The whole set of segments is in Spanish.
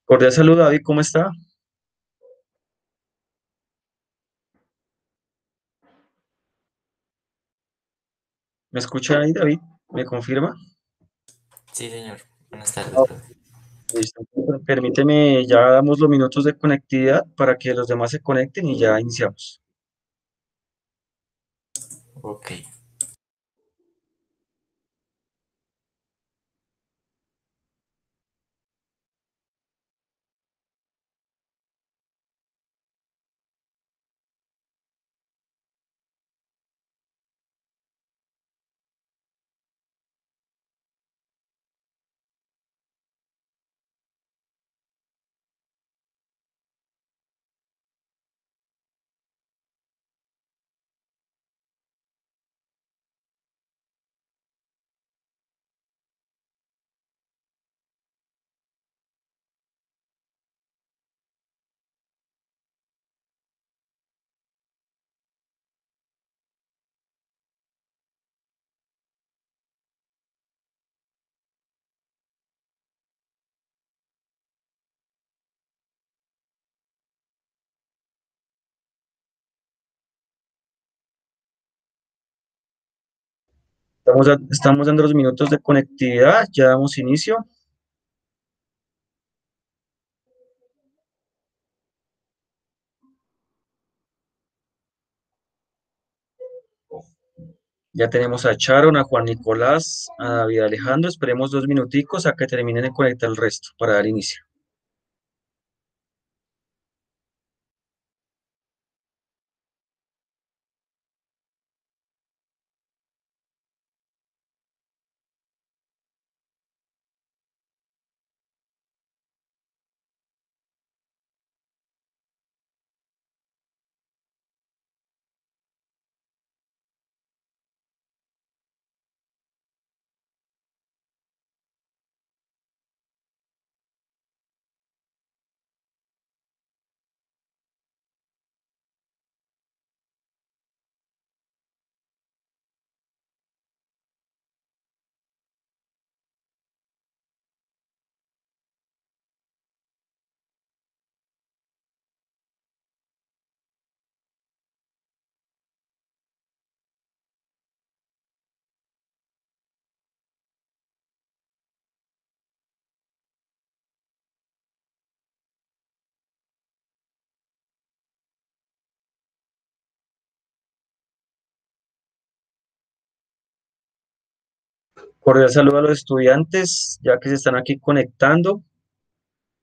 Cordial saludo, David, ¿cómo está? ¿Me escucha ahí, David? ¿Me confirma? Sí, señor. Buenas tardes, Ah, profe. listo. Permíteme, ya damos los minutos de conectividad para que los demás se conecten y ya iniciamos. Ok. Estamos dando los minutos de conectividad, ya damos inicio. Ya tenemos a Charon, a Juan Nicolás, a David Alejandro. Esperemos 2 minuticos a que terminen de conectar el resto para dar inicio. Cordial saludo a los estudiantes, ya que se están aquí conectando.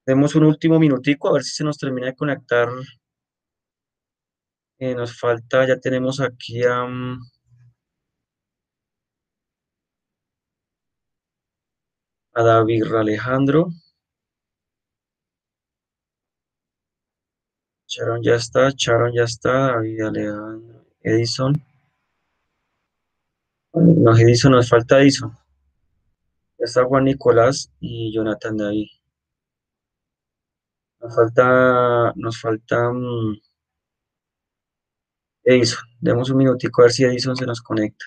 Demos un último minutico a ver si se nos termina de conectar. Nos falta, ya tenemos aquí a David Alejandro. Charon ya está, David Alejandro, Edison. No, Edison, nos falta Edison. Ya está Juan Nicolás y Jonathan David. Nos falta Edison. Demos un minutico a ver si Edison se nos conecta.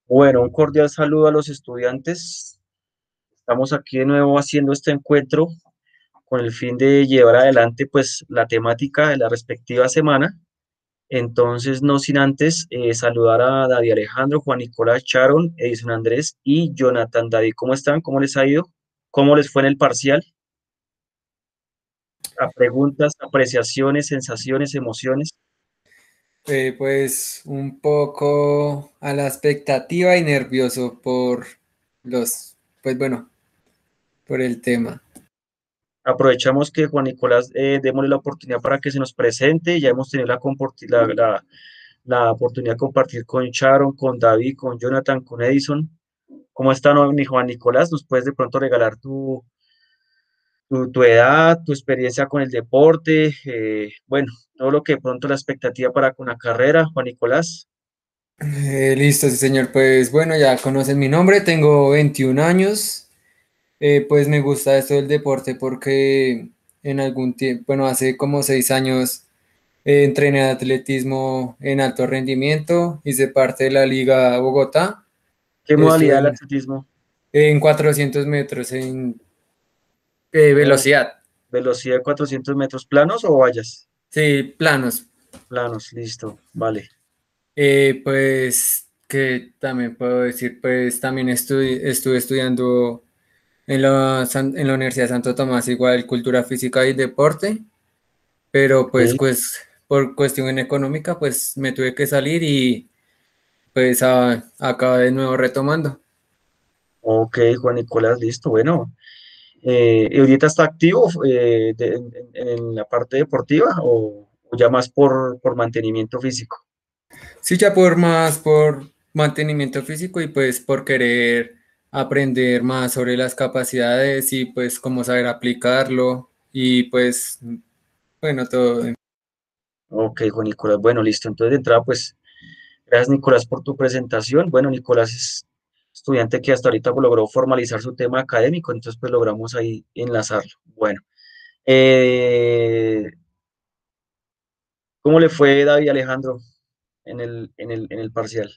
Bueno, un cordial saludo a los estudiantes. Estamos aquí de nuevo haciendo este encuentro con el fin de llevar adelante pues la temática de la respectiva semana. Entonces, no sin antes saludar a David Alejandro, Juan Nicolás, Charon, Edison Andrés y Jonathan David. ¿Cómo están? ¿Cómo les ha ido? ¿Cómo les fue en el parcial? A preguntas, apreciaciones, sensaciones, emociones. Pues un poco a la expectativa y nervioso por pues bueno, por el tema. Aprovechamos que Juan Nicolás, démosle la oportunidad para que se nos presente. Ya hemos tenido la oportunidad de compartir con Charon, con David, con Jonathan, con Edison. ¿Cómo está mi Juan Nicolás? ¿Nos puedes de pronto regalar tu edad, tu experiencia con el deporte? Bueno, todo lo que de pronto la expectativa para con la carrera, Juan Nicolás. Listo, sí, señor. Pues bueno, ya conocen mi nombre, tengo 21 años. Pues me gusta esto del deporte porque en algún tiempo, bueno, hace como 6 años entrené atletismo en alto rendimiento, hice parte de la Liga Bogotá, ¿Qué modalidad estuve del en, atletismo? en 400 metros en Oh, velocidad. velocidad de 400 metros, ¿planos o vallas? Sí, planos. Planos, listo, vale. Pues que también puedo decir, pues también estuve estudiando en la Universidad de Santo Tomás, igual cultura física y deporte, pero Ok, pues por cuestión económica, pues me tuve que salir y pues acabo de nuevo retomando. ok, Juan Nicolás, listo, bueno. ¿Y ahorita está activo en la parte deportiva o ya más por mantenimiento físico? Sí, ya por más por mantenimiento físico y pues por querer aprender más sobre las capacidades y pues cómo saber aplicarlo y pues bueno, todo. Ok, Juan Nicolás, bueno, listo. Entonces, de entrada, pues, gracias, Nicolás, por tu presentación. Bueno, Nicolás es estudiante que hasta ahorita pues, logró formalizar su tema académico, entonces, pues, logramos ahí enlazarlo. Bueno, eh, ¿cómo le fue David Alejandro en el parcial?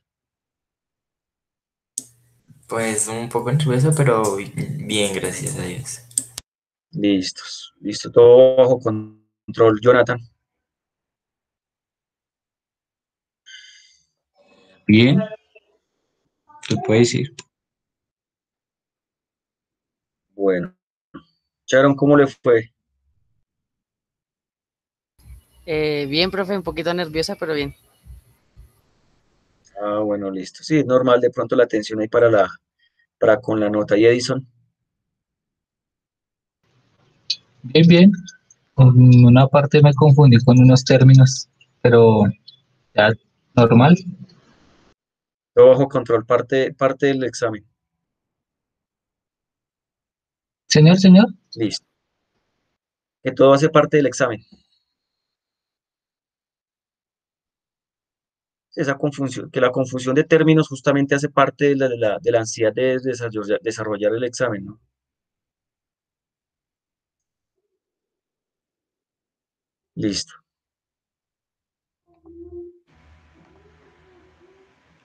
Pues un poco nervioso, pero bien, gracias a Dios. Listos, listo, todo bajo control. Jonathan, Bien, ¿qué puede decir? bueno. Sharon, ¿cómo le fue? Bien, profe, un poquito nerviosa, pero bien. Ah, bueno, listo. Sí, es normal de pronto la atención ahí para con la nota. Y Edison, Bien, bien. En una parte me confundí con unos términos, pero ya normal. todo bajo control, parte del examen. Señor, Listo. Que todo hace parte del examen. Esa confusión, que la confusión de términos justamente hace parte de la ansiedad de desarrollar el examen, ¿no? Listo.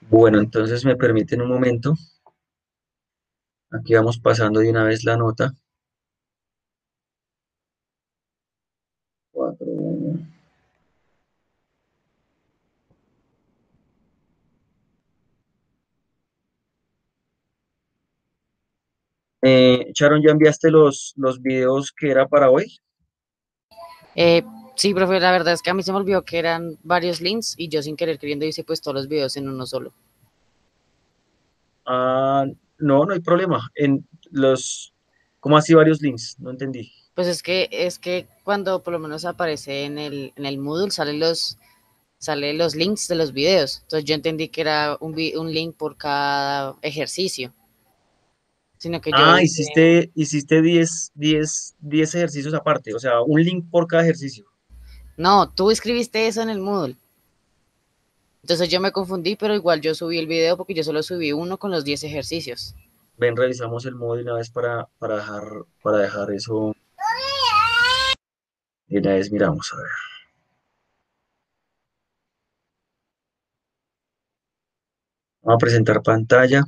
Bueno, entonces me permiten un momento. Aquí vamos pasando de una vez la nota. 4. Sharon, ¿ya enviaste los videos que era para hoy? Eh, sí, profe, la verdad es que a mí se me olvidó que eran varios links y yo sin querer queriendo hice pues todos los videos en uno solo. Ah, no, no hay problema. ¿Cómo así varios links? No entendí. Pues es que cuando por lo menos aparece en el Moodle salen los links de los videos. Entonces yo entendí que era un link por cada ejercicio, sino que yo Ah, hice, hiciste 10 ejercicios aparte, o sea, un link por cada ejercicio. no, tú escribiste eso en el Moodle. Entonces yo me confundí, pero igual yo subí el video porque yo solo subí uno con los 10 ejercicios. Ven, revisamos el modo de una vez para dejar eso. De una vez miramos, a ver. Vamos a presentar pantalla.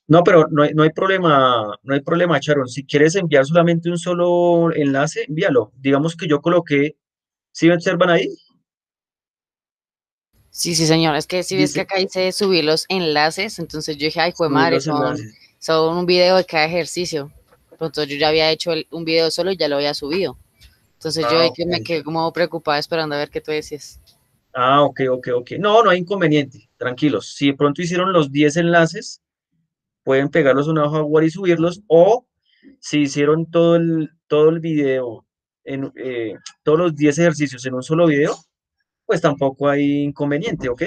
No, pero no hay problema, no hay problema, Sharon. Si quieres enviar solamente un solo enlace, envíalo. Digamos que yo coloqué, ¿sí me observan ahí? Sí, sí, señor. Es que si ves que Dice acá dice subir los enlaces, entonces yo dije, ay, fue subir madre, los son enlaces. Son un video de cada ejercicio. Pero entonces yo ya había hecho un video solo y ya lo había subido. Entonces yo Ah, ahí que ok. me quedé como preocupada esperando a ver qué tú decías. Ah, ok, ok, ok. No, no hay inconveniente. Tranquilos. Si de pronto hicieron los 10 enlaces, pueden pegarlos a una hoja Word y subirlos. O si hicieron todo el video, todos los 10 ejercicios en un solo video, pues tampoco hay inconveniente, ¿ok?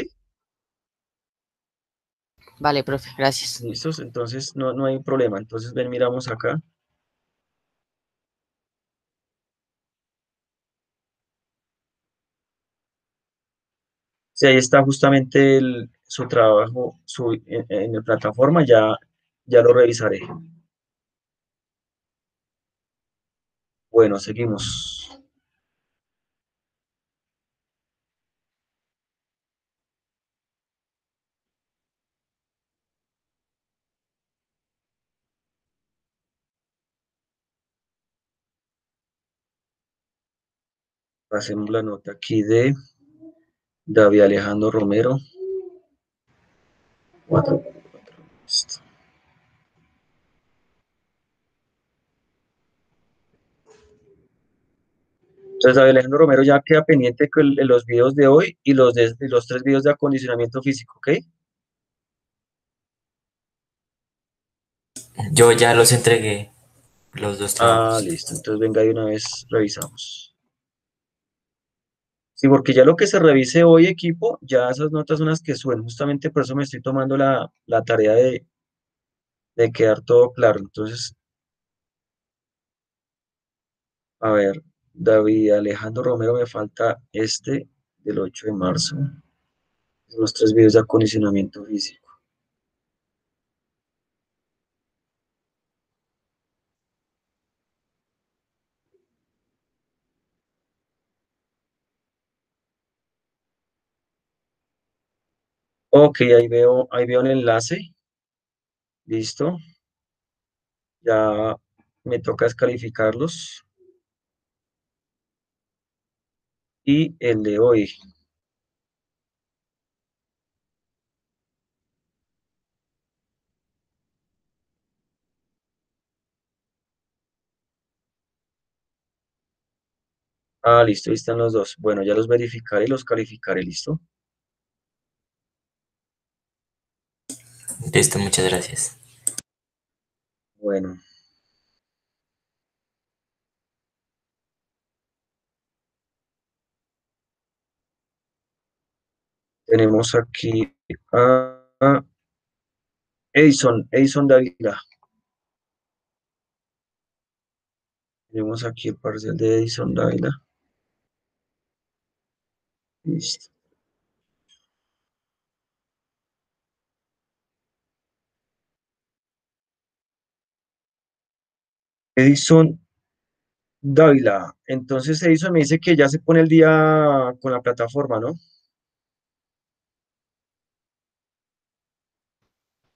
Vale, profe, gracias. ¿Listos? Entonces no, no hay problema. Entonces ven, miramos acá. Si ahí está justamente su trabajo en la plataforma, ya lo revisaré. Bueno, seguimos. Hacemos la nota aquí de David Alejandro Romero. 4. Listo. Entonces, David Alejandro Romero ya queda pendiente con los videos de hoy y los 3 videos de acondicionamiento físico, ¿ok? Yo ya los entregué, los dos Ah, trabajos. listo. Entonces, venga, de una vez revisamos. Sí, porque ya lo que se revise hoy, equipo, ya esas notas son las que suben. Justamente por eso me estoy tomando la tarea de quedar todo claro. Entonces, a ver, David Alejandro Romero, me falta este del 8 de marzo. Los 3 videos de acondicionamiento físico. Ok, ahí veo el enlace. Listo. Ya me toca descalificarlos. Y el de hoy. Ah, listo, ahí están los dos. Bueno, ya los verificaré y los calificaré, ¿listo? Listo, muchas gracias. Bueno, tenemos aquí a Edison Dávila. Tenemos aquí el parcial de Edison Dávila. Listo. Edison Dávila. Entonces Edison me dice que ya se pone el día con la plataforma, ¿no?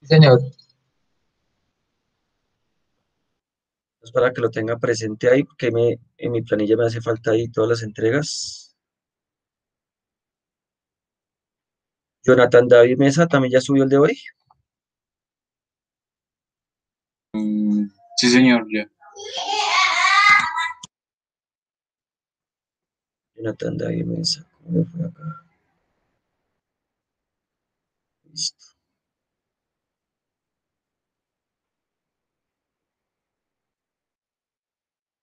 Sí, señor. Pues para que lo tenga presente ahí, porque en mi planilla me hace falta ahí todas las entregas. Jonathan David Mesa también ya subió el de hoy. Sí, señor, ya. Jonathan David Mesa. ¿Cómo me fue acá? Listo.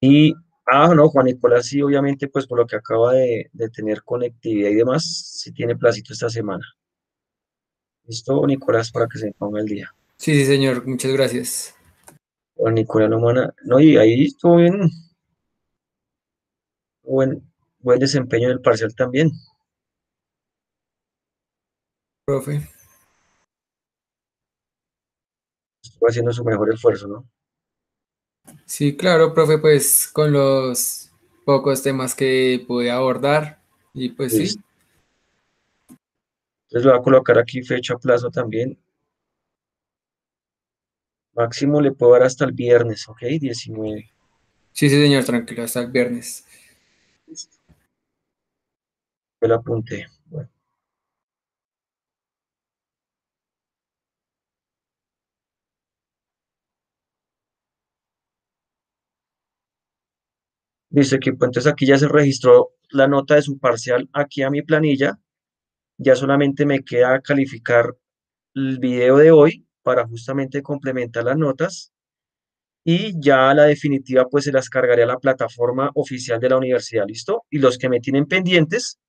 Y, no, Juan Nicolás, sí, obviamente, pues por lo que acaba de tener conectividad y demás, sí tiene placito esta semana. ¿Listo, Nicolás, para que se ponga el día? Sí, sí, señor, muchas gracias. Juan Nicolás Lomana, no, y ahí estuvo bien, buen, buen desempeño en el parcial también. Profe. Estuvo haciendo su mejor esfuerzo, ¿no? Sí, claro, profe, pues con los pocos temas que pude abordar. Y pues sí, Listo. Entonces le voy a colocar aquí fecha, plazo también. Máximo le puedo dar hasta el viernes, ¿ok? 19. sí, sí, señor, tranquilo, hasta el viernes. Listo. Me lo apunté. Bueno, Listo, equipo. Entonces aquí ya se registró la nota de su parcial aquí a mi planilla. Ya solamente me queda calificar el video de hoy para justamente complementar las notas. Y ya la definitiva pues se las cargaré a la plataforma oficial de la universidad, ¿listo? Y los que me tienen pendientes,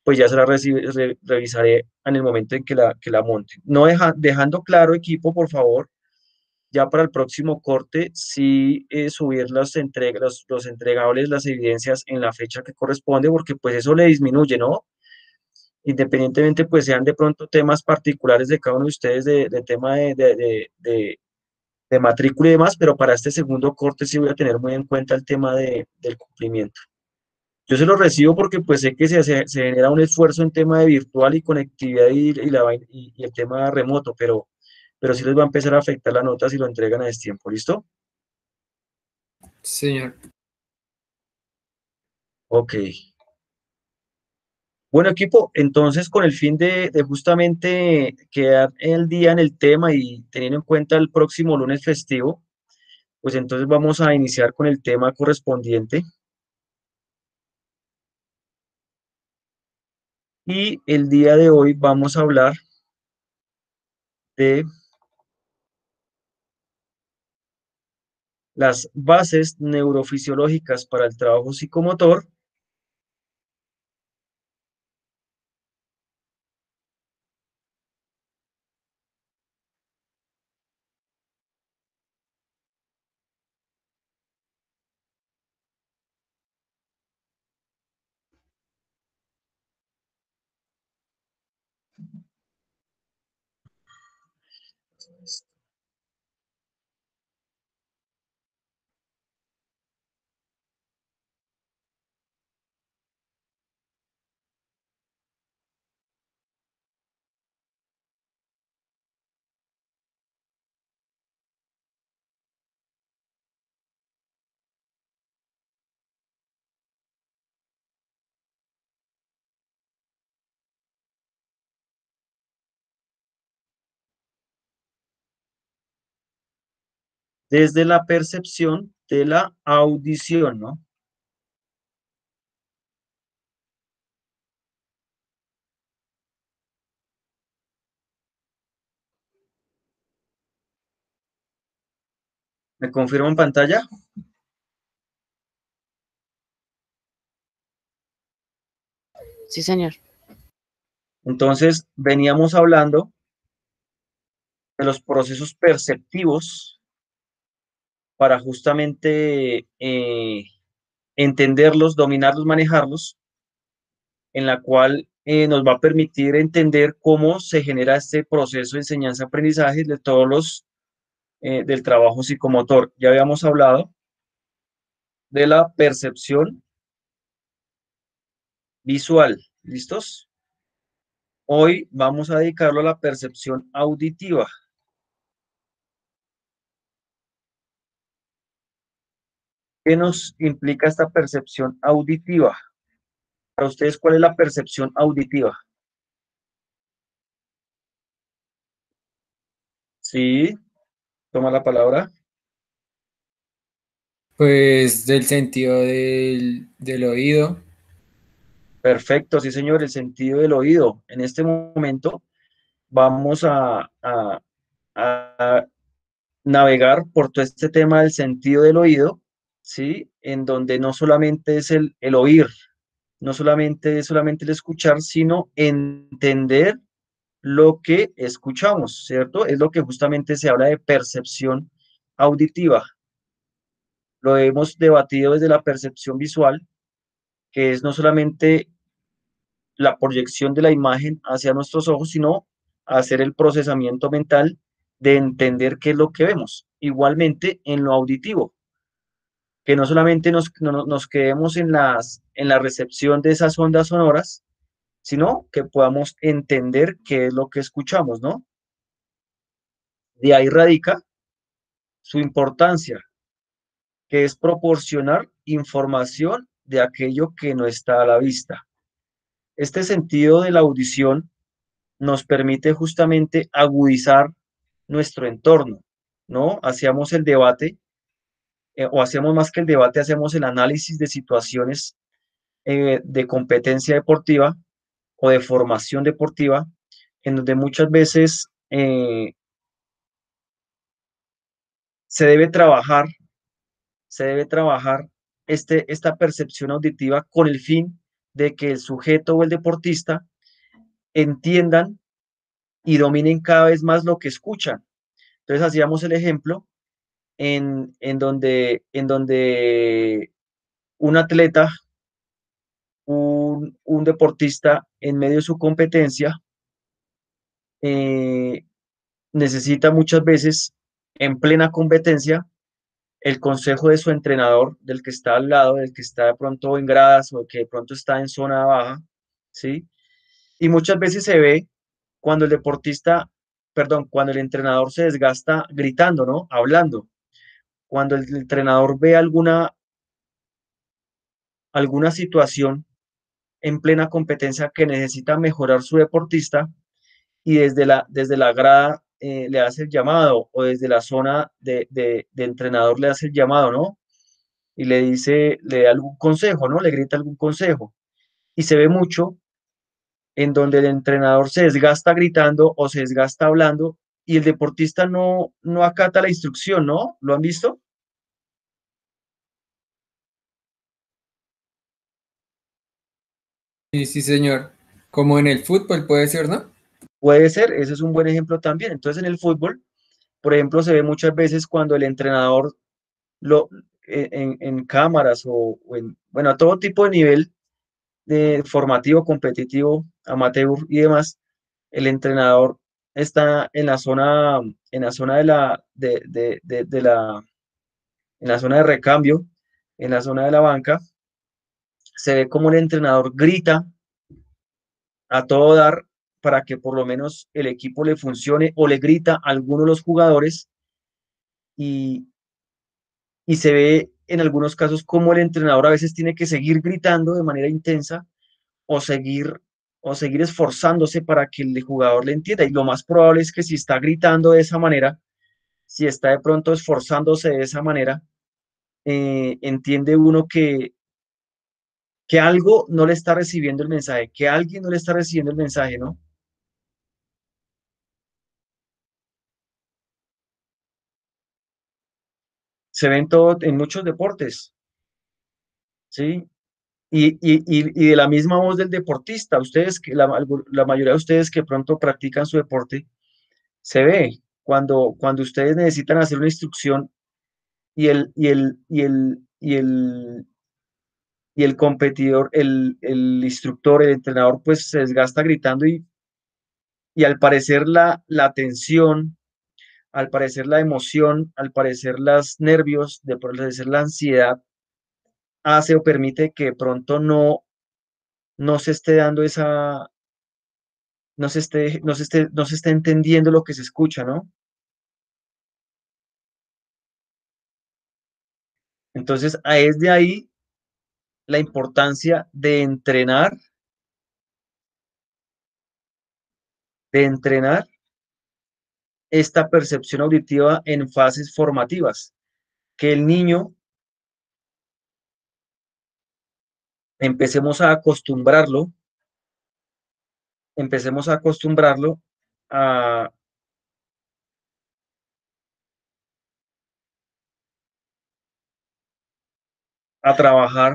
pues ya se las revisaré en el momento en que la monte. No dejando claro, equipo, por favor, ya para el próximo corte, sí subir los entregables, las evidencias en la fecha que corresponde, porque pues eso le disminuye, ¿no? Independientemente, pues sean de pronto temas particulares de cada uno de ustedes de tema de matrícula y demás, pero para este segundo corte sí voy a tener muy en cuenta el tema del cumplimiento. Yo se lo recibo porque pues sé que se genera un esfuerzo en tema de virtual y conectividad y el tema remoto, pero sí les va a empezar a afectar la nota si lo entregan a destiempo, ¿listo? Señor. Ok. Bueno, equipo, entonces con el fin de justamente quedar el día en el tema y teniendo en cuenta el próximo lunes festivo, pues entonces vamos a iniciar con el tema correspondiente. Y el día de hoy vamos a hablar de las bases neurofisiológicas para el trabajo psicomotor. Desde la percepción de la audición, ¿no? ¿Me confirma en pantalla? Sí, señor. Entonces, veníamos hablando de los procesos perceptivos para justamente entenderlos, dominarlos, manejarlos, en la cual nos va a permitir entender cómo se genera este proceso de enseñanza-aprendizaje de todos los del trabajo psicomotor. Ya habíamos hablado de la percepción visual. ¿Listos? Hoy vamos a dedicarlo a la percepción auditiva. ¿Qué nos implica esta percepción auditiva? Para ustedes, ¿cuál es la percepción auditiva? Sí, toma la palabra. Pues del sentido del oído. Perfecto, sí, señor, el sentido del oído. En este momento vamos a navegar por todo este tema del sentido del oído, ¿sí? En donde no solamente es el oír, no solamente es solamente el escuchar, sino entender lo que escuchamos, ¿cierto? Es lo que justamente se habla de percepción auditiva. Lo hemos debatido desde la percepción visual, que es no solamente la proyección de la imagen hacia nuestros ojos, sino hacer el procesamiento mental de entender qué es lo que vemos. Igualmente en lo auditivo, que no solamente nos quedemos en la recepción de esas ondas sonoras, sino que podamos entender qué es lo que escuchamos, ¿no? De ahí radica su importancia, que es proporcionar información de aquello que no está a la vista. Este sentido de la audición nos permite justamente agudizar nuestro entorno, ¿no? Hacíamos el debate o hacemos más que el debate, hacemos el análisis de situaciones de competencia deportiva o de formación deportiva, en donde muchas veces se debe trabajar, se debe trabajar esta percepción auditiva con el fin de que el sujeto o el deportista entiendan y dominen cada vez más lo que escuchan. Entonces hacíamos el ejemplo en donde un atleta, un deportista en medio de su competencia, eh, necesita muchas veces en plena competencia el consejo de su entrenador, del que está al lado, del que está de pronto en gradas o que de pronto está en zona baja, ¿sí? Y muchas veces se ve cuando el deportista, perdón, cuando el entrenador se desgasta gritando, ¿no? Hablando. Cuando el entrenador ve alguna situación en plena competencia que necesita mejorar su deportista y desde la grada le hace el llamado o desde la zona de entrenador le hace el llamado, ¿no? Y le dice, le da algún consejo, ¿no? Le grita algún consejo. Y se ve mucho en donde el entrenador se desgasta gritando o se desgasta hablando y el deportista no acata la instrucción, ¿no? ¿Lo han visto? Sí, sí, señor. Como en el fútbol puede ser, ¿no? Puede ser, ese es un buen ejemplo también. Entonces, en el fútbol, por ejemplo, se ve muchas veces cuando el entrenador lo, en cámaras bueno, a todo tipo de nivel de formativo, competitivo, amateur y demás, el entrenador está en la zona en la zona de recambio, en la zona de la banca, se ve como el entrenador grita a todo dar para que por lo menos el equipo le funcione o le grita a alguno de los jugadores y, y se ve en algunos casos como el entrenador a veces tiene que seguir gritando de manera intensa o seguir, o seguir esforzándose para que el jugador le entienda. Y lo más probable es que si está gritando de esa manera, si está de pronto esforzándose de esa manera, entiende uno que algo no le está recibiendo el mensaje, que alguien no le está recibiendo el mensaje, ¿no? Se ven todo en muchos deportes, ¿sí? Y de la misma voz del deportista, ustedes, la mayoría de ustedes que pronto practican su deporte, se ve cuando ustedes necesitan hacer una instrucción y el competidor, el instructor, el entrenador, pues se desgasta gritando y al parecer la tensión, al parecer la emoción, al parecer los nervios, de parecer la ansiedad, hace o permite que de pronto no se esté dando no se esté entendiendo lo que se escucha, ¿no? Entonces, es de ahí la importancia de entrenar esta percepción auditiva en fases formativas, que el niño empecemos a acostumbrarlo, empecemos a acostumbrarlo a, a trabajar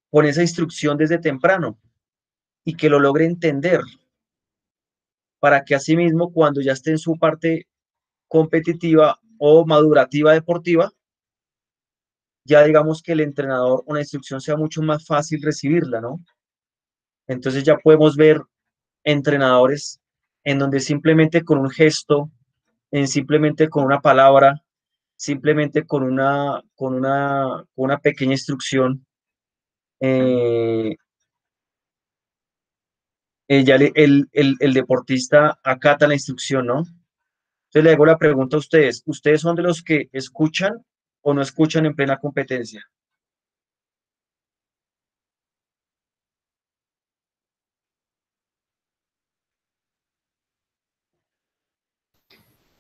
con esa instrucción desde temprano y que lo logre entender para que asimismo cuando ya esté en su parte competitiva o madurativa deportiva, ya digamos que el entrenador o la instrucción sea mucho más fácil recibirla, ¿no? Entonces ya podemos ver entrenadores en donde simplemente con un gesto, simplemente con una palabra, simplemente con una pequeña instrucción, eh, ya el deportista acata la instrucción, ¿no? Entonces le hago la pregunta a ustedes, ¿ustedes son de los que escuchan o no escuchan en plena competencia?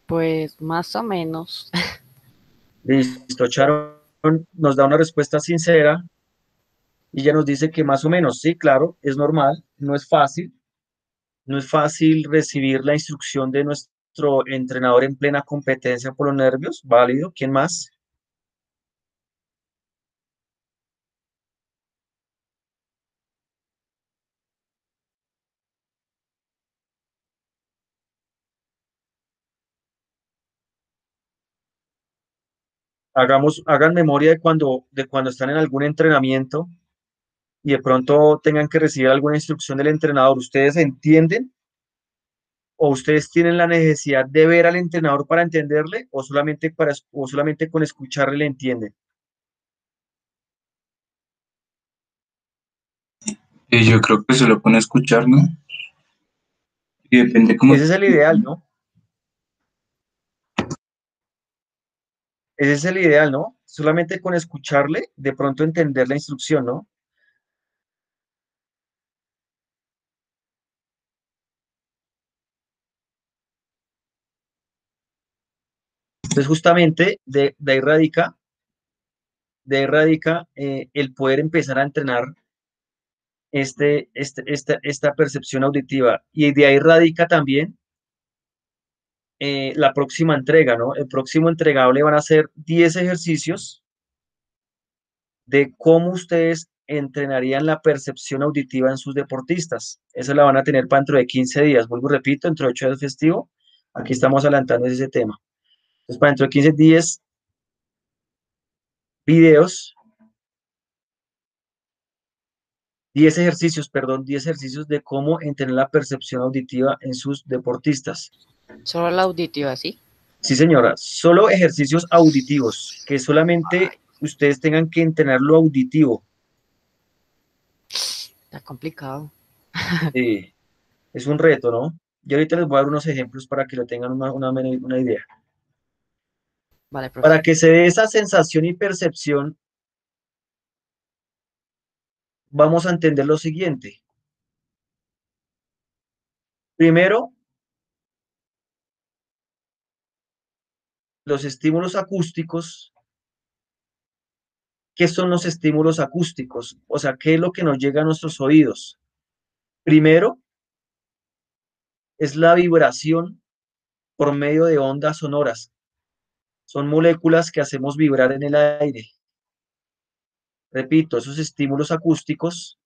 Pues más o menos. Listo, Sharon nos da una respuesta sincera y ella nos dice que más o menos, sí, claro, es normal, no es fácil, no es fácil recibir la instrucción de nuestro entrenador en plena competencia por los nervios, válido, ¿quién más? Hagan memoria de cuando están en algún entrenamiento y de pronto tengan que recibir alguna instrucción del entrenador. ¿Ustedes entienden o ustedes tienen la necesidad de ver al entrenador para entenderle o solamente con escucharle le entienden? Yo creo que se lo pone a escuchar, ¿no? Y depende cómo... Ese es el ideal, ¿no? Ese es el ideal, ¿no? Solamente con escucharle, de pronto entender la instrucción, ¿no? Entonces, justamente de ahí radica el poder empezar a entrenar esta percepción auditiva. Y de ahí radica también la próxima entrega, ¿no? El próximo entregable van a ser 10 ejercicios de cómo ustedes entrenarían la percepción auditiva en sus deportistas. Esa la van a tener para dentro de 15 días. Vuelvo y repito, dentro de 8 días festivo. Aquí estamos adelantando ese tema. Entonces, para dentro de 15 días, videos, 10 ejercicios, perdón, 10 ejercicios de cómo entrenar la percepción auditiva en sus deportistas. Solo la auditiva, ¿sí? Sí, señora, solo ejercicios auditivos, que solamente ustedes tengan que entrenar lo auditivo. Está complicado. Sí, es un reto, ¿no? Yo ahorita les voy a dar unos ejemplos para que lo tengan una idea. Vale, profe. Para que se dé esa sensación y percepción, vamos a entender lo siguiente. Primero, los estímulos acústicos. ¿Qué son los estímulos acústicos? O sea, ¿qué es lo que nos llega a nuestros oídos? Primero, es la vibración por medio de ondas sonoras. Son moléculas que hacemos vibrar en el aire. Repito, esos estímulos acústicos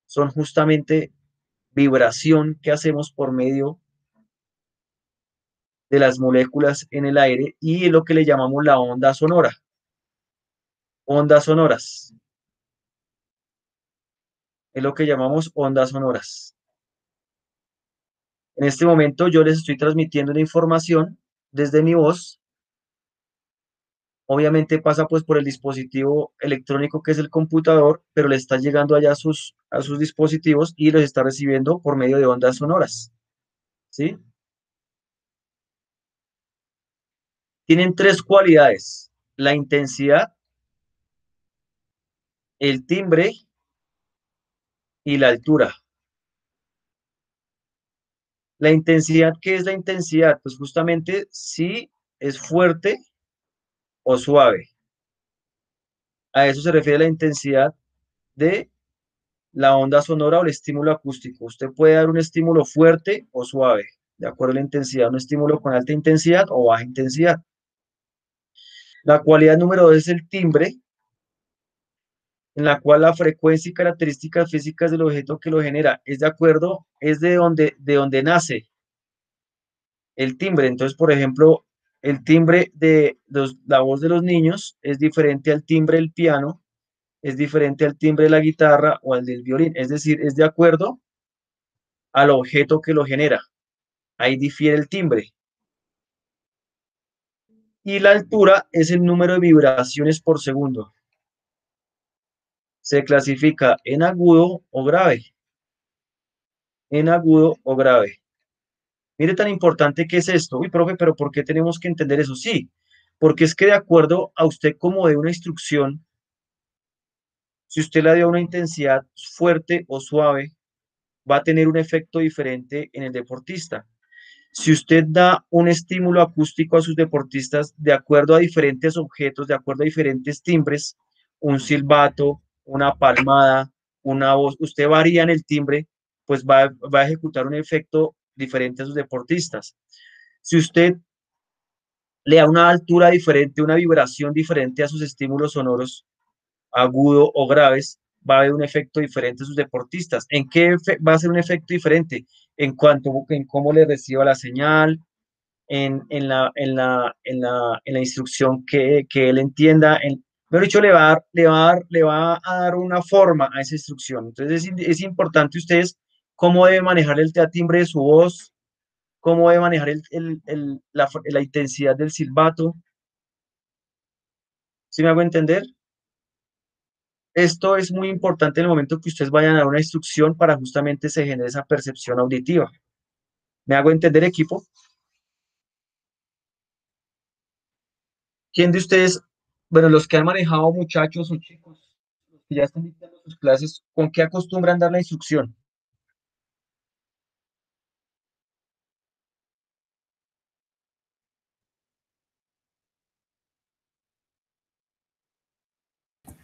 son justamente vibración que hacemos por medio de las moléculas en el aire y es lo que le llamamos la onda sonora. Ondas sonoras. Es lo que llamamos ondas sonoras. En este momento yo les estoy transmitiendo una información desde mi voz. Obviamente pasa pues por el dispositivo electrónico que es el computador, pero le está llegando allá a sus dispositivos y los está recibiendo por medio de ondas sonoras. ¿Sí? Tienen tres cualidades: la intensidad, el timbre y la altura. La intensidad, ¿qué es la intensidad? Pues justamente si es fuerte o suave. A eso se refiere la intensidad de la onda sonora o el estímulo acústico. Usted puede dar un estímulo fuerte o suave, de acuerdo a la intensidad, un estímulo con alta intensidad o baja intensidad. La cualidad número 2 es el timbre, en la cual la frecuencia y características físicas del objeto que lo genera es de acuerdo, es de donde nace el timbre. Entonces, por ejemplo, el timbre de la voz de los niños es diferente al timbre del piano, es diferente al timbre de la guitarra o al del violín. Es decir, es de acuerdo al objeto que lo genera. Ahí difiere el timbre. Y la altura es el número de vibraciones por segundo. Se clasifica en agudo o grave. En agudo o grave. Mire tan importante que es esto. Uy, profe, pero ¿por qué tenemos que entender eso? Sí, porque es que de acuerdo a usted como de una instrucción, si usted le dio una intensidad fuerte o suave, va a tener un efecto diferente en el deportista. Si usted da un estímulo acústico a sus deportistas de acuerdo a diferentes objetos, de acuerdo a diferentes timbres, un silbato, una palmada, una voz, usted varía en el timbre, pues va a ejecutar un efecto diferente a sus deportistas. Si usted le da una altura diferente, una vibración diferente a sus estímulos sonoros, agudo o graves, va a haber un efecto diferente a sus deportistas. ¿En qué va a ser un efecto diferente? En cuanto en cómo le reciba la señal, en la instrucción que él entienda. Mejor dicho, le va a dar una forma a esa instrucción. Entonces es importante ustedes cómo deben manejar el timbre de su voz, cómo deben manejar la intensidad del silbato. ¿Sí me hago entender? Esto es muy importante en el momento que ustedes vayan a dar una instrucción para justamente se genere esa percepción auditiva. ¿Me hago entender, equipo? ¿Quién de ustedes, bueno, los que han manejado muchachos o chicos, los que ya están dictando sus clases, con qué acostumbran dar la instrucción?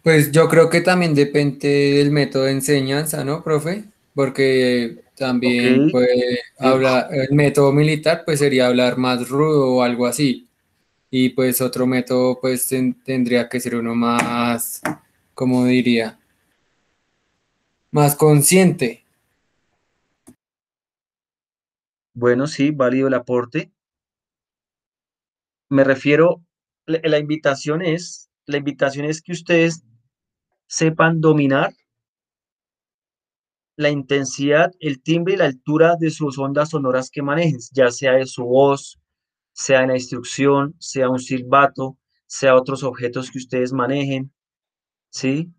Pues yo creo que también depende del método de enseñanza, ¿no, profe? Porque Ok, también puede sí, hablar, el método militar pues sería hablar más rudo o algo así. Y pues otro método pues tendría que ser uno más, ¿cómo diría? Más consciente. bueno, sí, válido el aporte. Me refiero, la invitación es que ustedes sepan dominar la intensidad, el timbre y la altura de sus ondas sonoras que manejen, ya sea de su voz, sea en la instrucción, sea un silbato, sea otros objetos que ustedes manejen, ¿sí?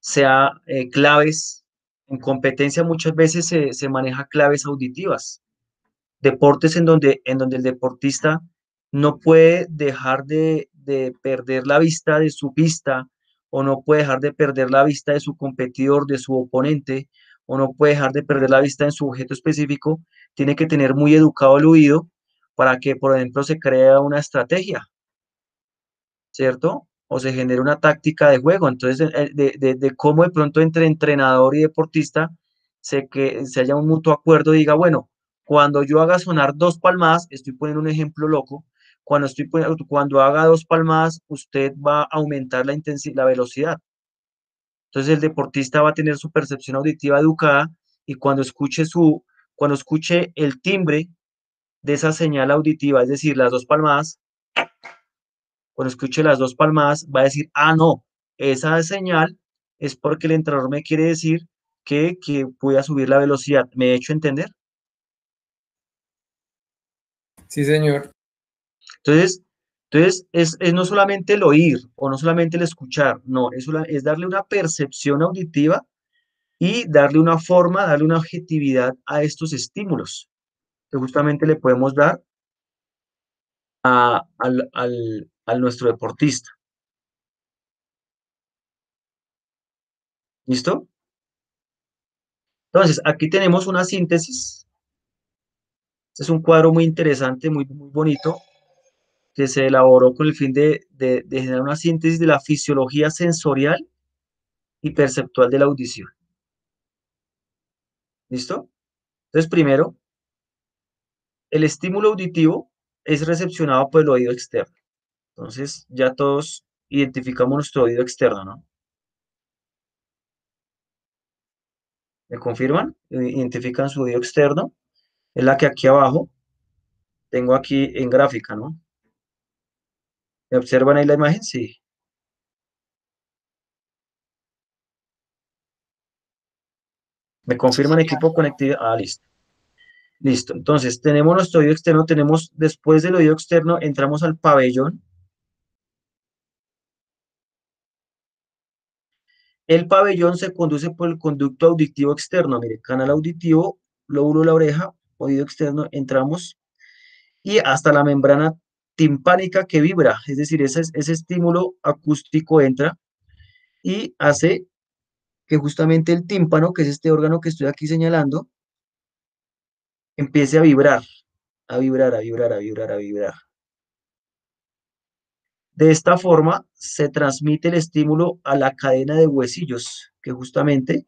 Sea claves. En competencia muchas veces se maneja claves auditivas. Deportes en donde el deportista no puede dejar de perder la vista de su pista o no puede dejar de perder la vista de su competidor, de su oponente, o no puede dejar de perder la vista en su objeto específico, tiene que tener muy educado el oído para que, por ejemplo, se crea una estrategia, ¿cierto? O se genere una táctica de juego. Entonces, de cómo de pronto entre entrenador y deportista se haya un mutuo acuerdo y diga, bueno, cuando yo haga sonar dos palmadas, estoy poniendo un ejemplo loco, cuando haga dos palmadas, usted va a aumentar la intensidad, la velocidad. Entonces, el deportista va a tener su percepción auditiva educada y cuando escuche el timbre de esa señal auditiva, es decir, las dos palmadas, cuando escuche las dos palmadas, va a decir, ah, no, esa señal es porque el entrenador me quiere decir que voy a subir la velocidad. ¿Me he hecho entender? Sí, señor. Entonces, es no solamente el oír o no solamente el escuchar, no, es darle una percepción auditiva y darle una forma, darle una objetividad a estos estímulos que justamente le podemos dar al nuestro deportista. ¿Listo? Entonces, aquí tenemos una síntesis. Este es un cuadro muy interesante, muy bonito, que se elaboró con el fin de generar una síntesis de la fisiología sensorial y perceptual de la audición. ¿Listo? Entonces, primero, el estímulo auditivo es recepcionado por el oído externo. Entonces, ya todos identificamos nuestro oído externo, ¿no? ¿Me confirman? Identifican su oído externo. Es la que aquí abajo tengo aquí en gráfica, ¿no? ¿Me observan ahí la imagen? Sí. ¿Me Sí, confirman señor. equipo conectividad? Ah, listo. Listo. Entonces, tenemos nuestro oído externo, después del oído externo, entramos al pabellón. El pabellón se conduce por el conducto auditivo externo. Mire, canal auditivo, lóbulo de la oreja, oído externo, entramos y hasta la membrana timpánica que vibra. Es decir, ese estímulo acústico entra y hace que justamente el tímpano, que es este órgano que estoy aquí señalando, empiece a vibrar. a vibrar, a vibrar, a vibrar, a vibrar. De esta forma se transmite el estímulo a la cadena de huesillos, que justamente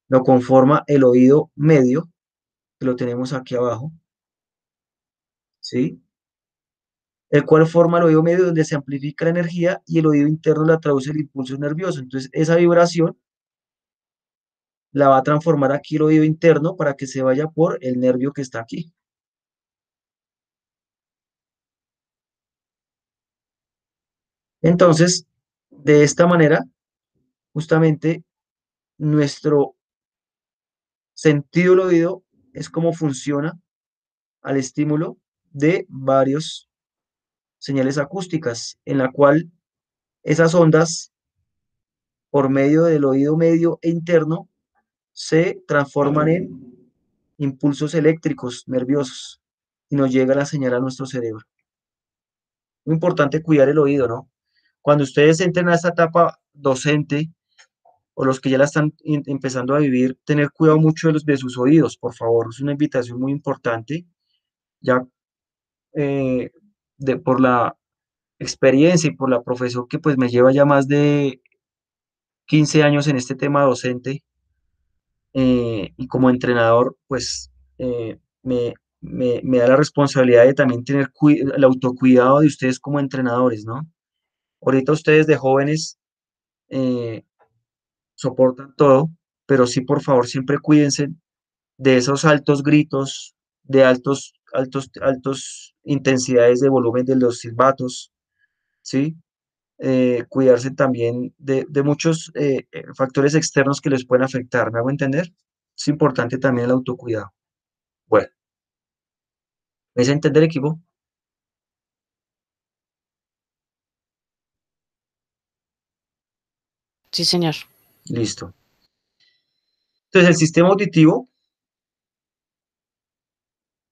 lo conforma el oído medio, que lo tenemos aquí abajo, ¿sí? El cual forma el oído medio donde se amplifica la energía y el oído interno la traduce el impulso nervioso. Entonces, esa vibración la va a transformar aquí el oído interno para que se vaya por el nervio que está aquí. Entonces, de esta manera, justamente nuestro sentido del oído es como funciona al estímulo de varios señales acústicas, en la cual esas ondas, por medio del oído medio e interno, se transforman en impulsos eléctricos nerviosos y nos llega la señal a nuestro cerebro. Muy importante cuidar el oído, ¿no? Cuando ustedes entren a esta etapa docente o los que ya la están empezando a vivir, tener cuidado mucho de sus oídos, por favor. Es una invitación muy importante, ya eh, por la experiencia y por la profesión que pues me lleva ya más de 15 años en este tema docente, y como entrenador, pues me da la responsabilidad de también tener el autocuidado de ustedes como entrenadores, ¿no? Ahorita ustedes de jóvenes eh, soportan todo, pero sí, por favor, siempre cuídense de esos altos gritos, de altos intensidades de volumen de los silbatos, ¿sí? Cuidarse también de muchos factores externos que les pueden afectar, ¿me hago entender? Es importante también el autocuidado. Bueno, ¿me hice entender, equipo? Sí, señor. Listo. Entonces, el sistema auditivo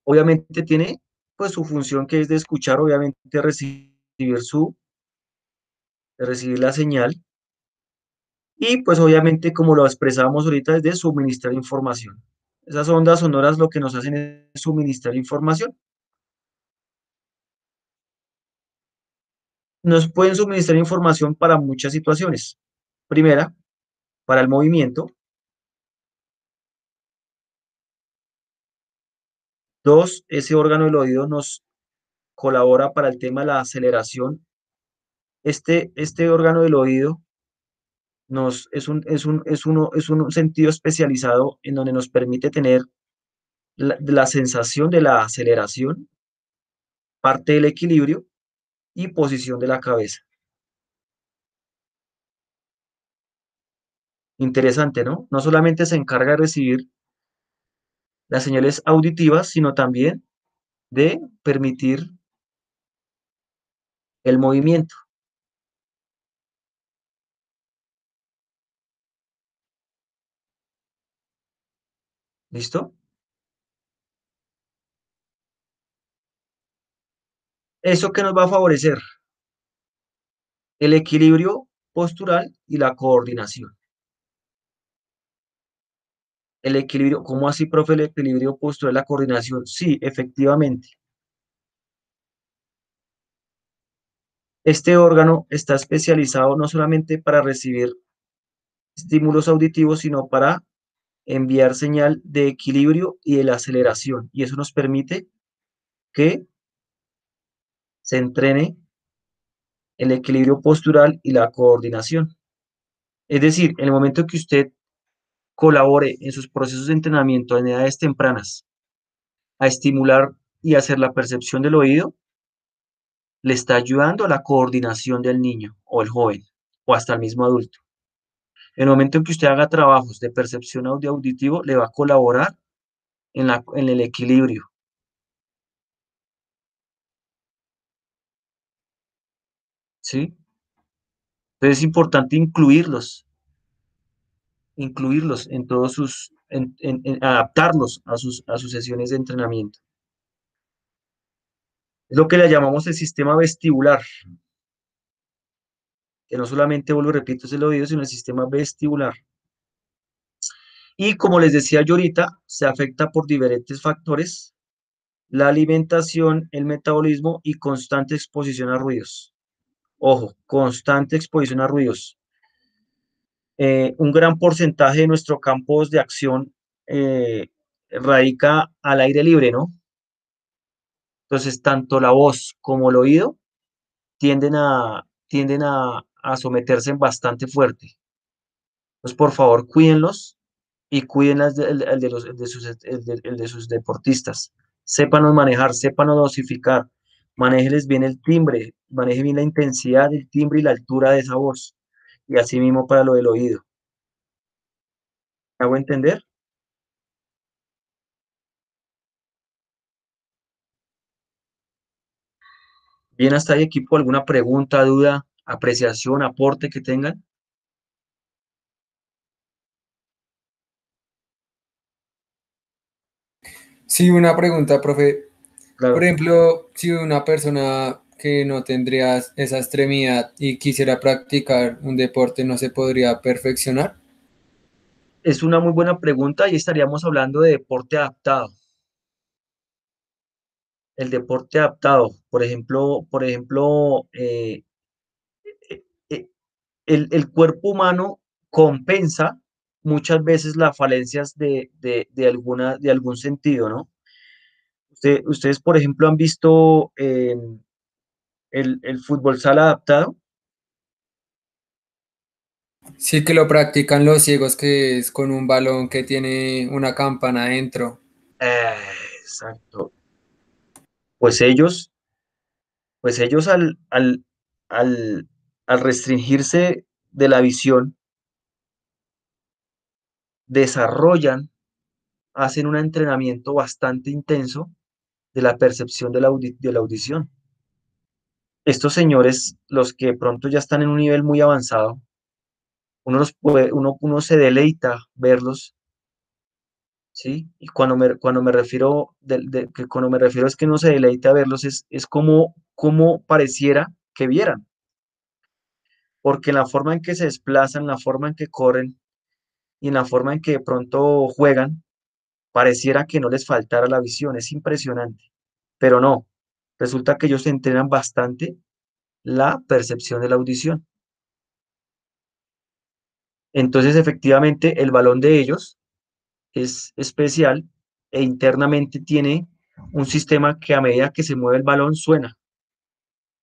obviamente tiene pues su función que es de escuchar, obviamente recibir la señal y pues obviamente como lo expresábamos ahorita es de suministrar información. Esas ondas sonoras lo que nos hacen es suministrar información. Nos pueden suministrar información para muchas situaciones. Primera, para el movimiento. Dos, ese órgano del oído nos colabora para el tema de la aceleración. Este órgano del oído es un sentido especializado en donde nos permite tener la sensación de la aceleración, parte del equilibrio y posición de la cabeza. Interesante, ¿no? No solamente se encarga de recibir las señales auditivas, sino también de permitir el movimiento. ¿Listo? ¿Eso qué nos va a favorecer? El equilibrio postural y la coordinación. El equilibrio, ¿cómo así, profe, el equilibrio postural y la coordinación? Sí, efectivamente. Este órgano está especializado no solamente para recibir estímulos auditivos, sino para enviar señal de equilibrio y de la aceleración. Y eso nos permite que se entrene el equilibrio postural y la coordinación. Es decir, en el momento que usted colabore en sus procesos de entrenamiento en edades tempranas a estimular y hacer la percepción del oído, le está ayudando a la coordinación del niño o el joven o hasta el mismo adulto. En el momento en que usted haga trabajos de percepción auditivo, le va a colaborar en el equilibrio. ¿Sí? Entonces es importante incluirlos en todos adaptarlos a sus sesiones de entrenamiento. Es lo que le llamamos el sistema vestibular, que no solamente, vuelvo y repito, es el oído, sino el sistema vestibular. Y como les decía yo ahorita, se afecta por diferentes factores la alimentación, el metabolismo y constante exposición a ruidos. Ojo, constante exposición a ruidos. Un gran porcentaje de nuestro campo de acción radica al aire libre, ¿no? Entonces, tanto la voz como el oído tienden a someterse bastante fuerte. Entonces, por favor, cuídenlos y cuiden el de sus deportistas. Sépanos manejar, sépanos dosificar, manéjeles bien el timbre, maneje bien la intensidad del timbre y la altura de esa voz. Y así mismo para lo del oído. ¿Me hago entender? Bien, hasta ahí, equipo. ¿Alguna pregunta, duda, apreciación, aporte que tengan? Sí, una pregunta, profe. Por Claro. ejemplo, si una persona que no tendría esa extremidad y quisiera practicar un deporte, ¿no se podría perfeccionar? Es una muy buena pregunta y estaríamos hablando de deporte adaptado. El deporte adaptado, por ejemplo, eh, eh, el cuerpo humano compensa muchas veces las falencias de algún sentido, ¿no? Ustedes, por ejemplo, han visto el fútbol sala adaptado. Sí que lo practican los ciegos, que es con un balón que tiene una campana adentro. Exacto. Pues ellos, pues ellos al, al restringirse de la visión, desarrollan, hacen un entrenamiento bastante intenso de la percepción de la audición. Estos señores, los que pronto ya están en un nivel muy avanzado, uno se deleita verlos, ¿sí? Y cuando me refiero, que cuando me refiero es que uno se deleita verlos, es como pareciera que vieran, porque en la forma en que se desplazan, la forma en que corren y en la forma en que de pronto juegan, pareciera que no les faltara la visión, es impresionante, pero no, resulta que ellos entrenan bastante la percepción de la audición. Entonces, efectivamente, el balón de ellos es especial e internamente tiene un sistema que a medida que se mueve el balón suena,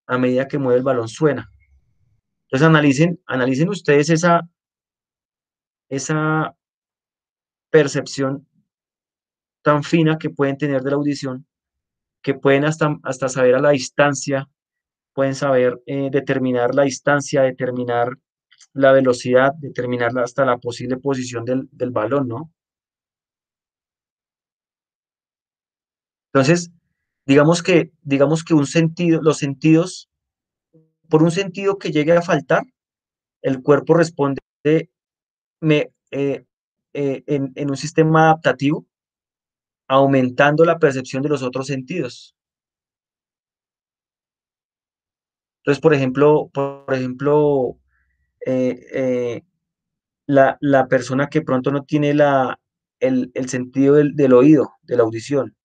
a medida que mueve el balón suena. Entonces, analicen ustedes esa percepción tan fina que pueden tener de la audición, que pueden hasta saber a la distancia, pueden saber determinar la distancia, determinar la velocidad, determinar hasta la posible posición del balón, ¿no? Entonces, digamos que los sentidos, por un sentido que llegue a faltar, el cuerpo responde me, en un sistema adaptativo, aumentando la percepción de los otros sentidos. Entonces, por ejemplo, eh, eh, la persona que pronto no tiene el sentido del oído, de la audición,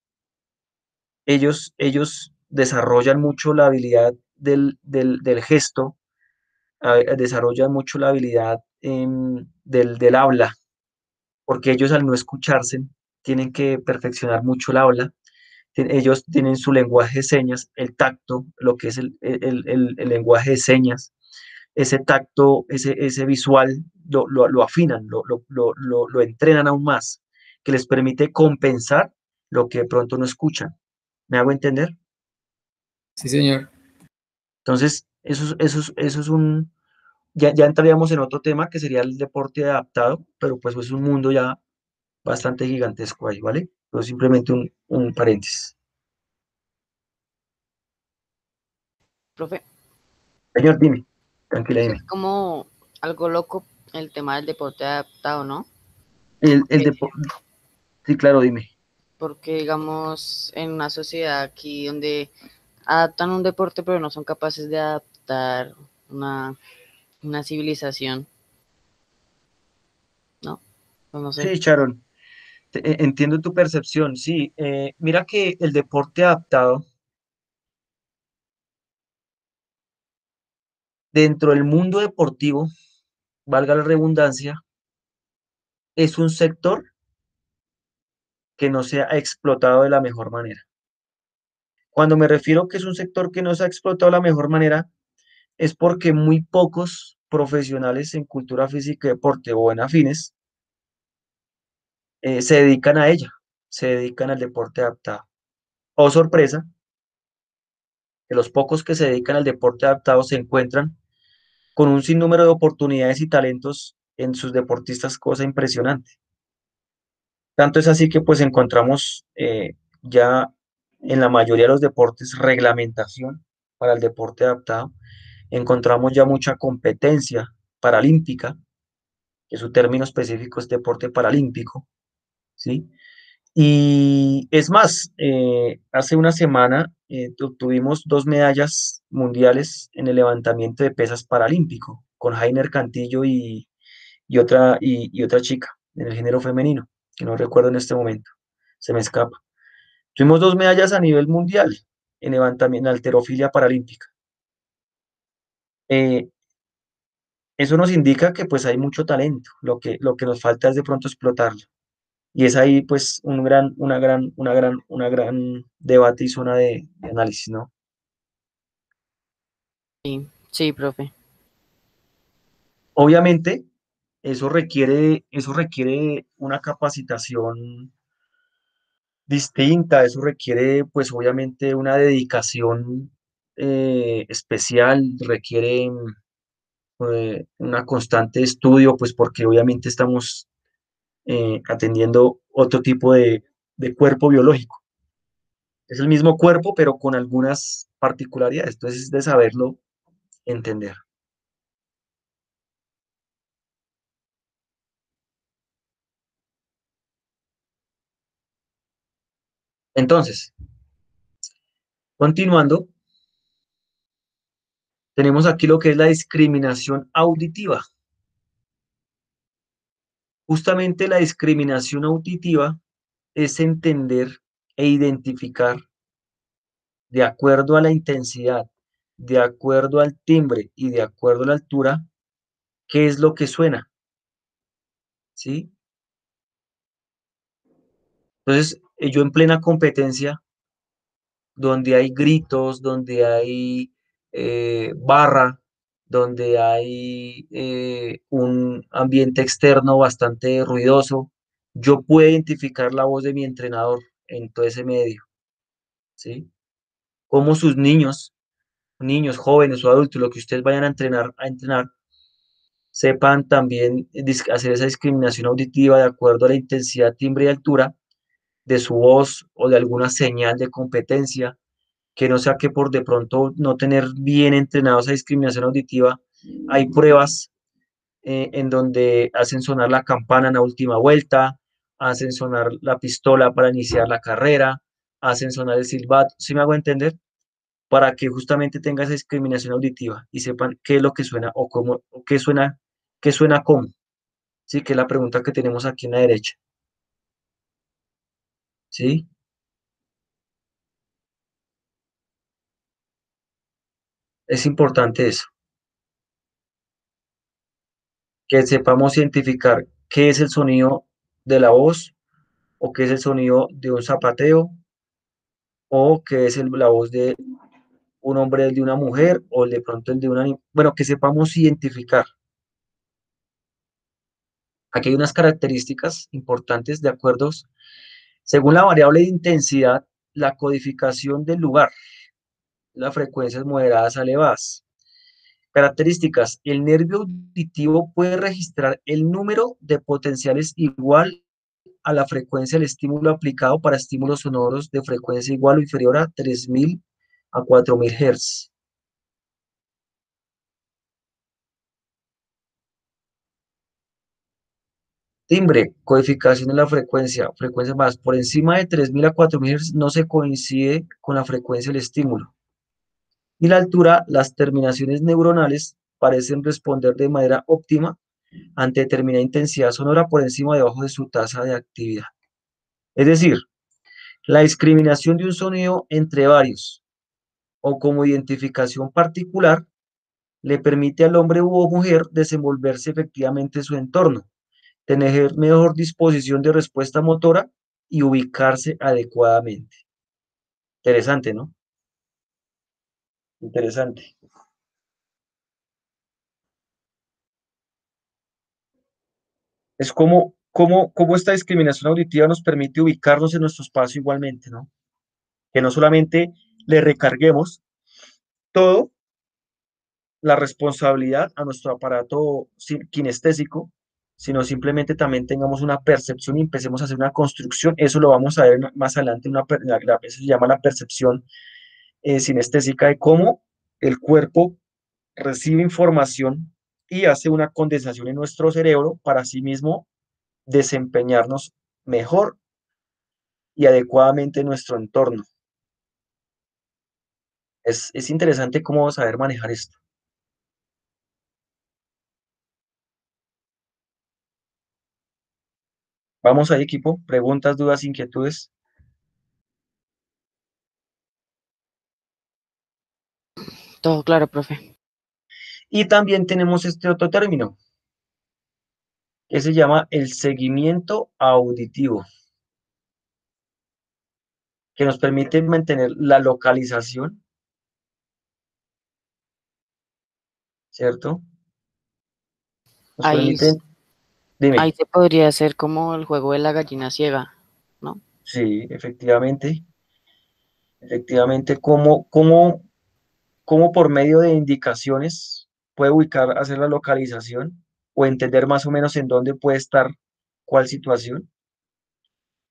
ellos desarrollan mucho la habilidad del gesto, desarrollan mucho la habilidad del habla, porque ellos al no escucharse tienen que perfeccionar mucho el habla. Ellos tienen su lenguaje de señas, el tacto, lo que es el lenguaje de señas, ese tacto, ese visual, lo afinan, lo entrenan aún más, que les permite compensar lo que de pronto no escuchan. ¿Me hago entender? Sí, señor. Entonces, ya entraríamos en otro tema que sería el deporte adaptado, pero pues es un mundo ya bastante gigantesco ahí, ¿vale? Pero simplemente un paréntesis. Profe, Señor, dime, tranquila, eso es dime. como algo loco el tema del deporte adaptado, ¿no? El Porque, deporte, sí, claro, dime. porque digamos, en una sociedad aquí donde adaptan un deporte pero no son capaces de adaptar una, una civilización, ¿no? Pues no sé. Sí, Sharon. Entiendo tu percepción, sí. Mira que el deporte adaptado dentro del mundo deportivo, valga la redundancia, es un sector que no se ha explotado de la mejor manera. Cuando me refiero que es un sector que no se ha explotado de la mejor manera, es porque muy pocos profesionales en cultura física y deporte o en afines se dedican a ella, se dedican al deporte adaptado. Oh, sorpresa, que los pocos que se dedican al deporte adaptado se encuentran con un sinnúmero de oportunidades y talentos en sus deportistas, cosa impresionante. Tanto es así que pues encontramos ya en la mayoría de los deportes reglamentación para el deporte adaptado. Encontramos ya mucha competencia paralímpica, que su término específico es deporte paralímpico, ¿sí? Y es más, hace una semana tuvimos 2 medallas mundiales en el levantamiento de pesas paralímpico, con Jainer Cantillo y otra chica en el género femenino, que no recuerdo en este momento, se me escapa. Tuvimos 2 medallas a nivel mundial en levantamiento, en halterofilia paralímpica. Eh, Eso nos indica que pues hay mucho talento, lo que nos falta es de pronto explotarlo. Y es ahí pues una gran debate y zona de análisis, ¿no? Sí, sí, profe. Obviamente, eso requiere una capacitación distinta, eso requiere pues obviamente una dedicación especial, requiere una constante estudio, pues porque obviamente estamos atendiendo otro tipo de cuerpo biológico. Es el mismo cuerpo, pero con algunas particularidades. Entonces, es de saberlo entender. Entonces, continuando, tenemos aquí lo que es la discriminación auditiva. Justamente la discriminación auditiva es entender e identificar de acuerdo a la intensidad, de acuerdo al timbre y de acuerdo a la altura, qué es lo que suena, ¿sí? Entonces, yo en plena competencia, donde hay gritos, donde hay barra, donde hay un ambiente externo bastante ruidoso, yo puedo identificar la voz de mi entrenador en todo ese medio, ¿sí? Como sus niños, jóvenes o adultos, lo que ustedes vayan a entrenar, sepan también hacer esa discriminación auditiva de acuerdo a la intensidad, timbre y altura de su voz o de alguna señal de competencia, que no sea que por de pronto no tener bien entrenado esa discriminación auditiva, hay pruebas en donde hacen sonar la campana en la última vuelta, hacen sonar la pistola para iniciar la carrera, hacen sonar el silbato, ¿sí me hago entender? Para que justamente tenga esa discriminación auditiva y sepan qué es lo que suena o cómo, o qué suena cómo, ¿sí? Que es la pregunta que tenemos aquí en la derecha, ¿sí? Es importante eso, que sepamos identificar qué es el sonido de la voz o qué es el sonido de un zapateo o qué es la voz de un hombre, el de una mujer o de pronto el de una... Bueno, que sepamos identificar. Aquí hay unas características importantes de acuerdos. Según la variable de intensidad, la codificación del lugar, las frecuencias moderadas a elevadas. Características, el nervio auditivo puede registrar el número de potenciales igual a la frecuencia del estímulo aplicado para estímulos sonoros de frecuencia igual o inferior a 3000 a 4000 Hz. Timbre, codificación de la frecuencia más por encima de 3000 a 4000 Hz no se coincide con la frecuencia del estímulo. Y la altura, las terminaciones neuronales parecen responder de manera óptima ante determinada intensidad sonora por encima o debajo de su tasa de actividad. Es decir, la discriminación de un sonido entre varios o como identificación particular le permite al hombre u mujer desenvolverse efectivamente en su entorno, tener mejor disposición de respuesta motora y ubicarse adecuadamente. Interesante, ¿no? Interesante. Es como esta discriminación auditiva nos permite ubicarnos en nuestro espacio igualmente, ¿no? Que no solamente le recarguemos todo la responsabilidad a nuestro aparato kinestésico, sino simplemente también tengamos una percepción y empecemos a hacer una construcción. Eso lo vamos a ver más adelante, eso se llama la percepción sinestésica de cómo el cuerpo recibe información y hace una condensación en nuestro cerebro para sí mismo desempeñarnos mejor y adecuadamente en nuestro entorno. Es interesante cómo saber manejar esto. Vamos ahí, equipo. Preguntas, dudas, inquietudes. Todo claro, profe. Y también tenemos este otro término que se llama el seguimiento auditivo, que nos permite mantener la localización, ¿cierto? Nos Ahí, permite, ahí dime, se podría hacer como el juego de la gallina ciega, ¿no? sí, efectivamente, cómo por medio de indicaciones puede ubicar, hacer la localización o entender más o menos en dónde puede estar cuál situación.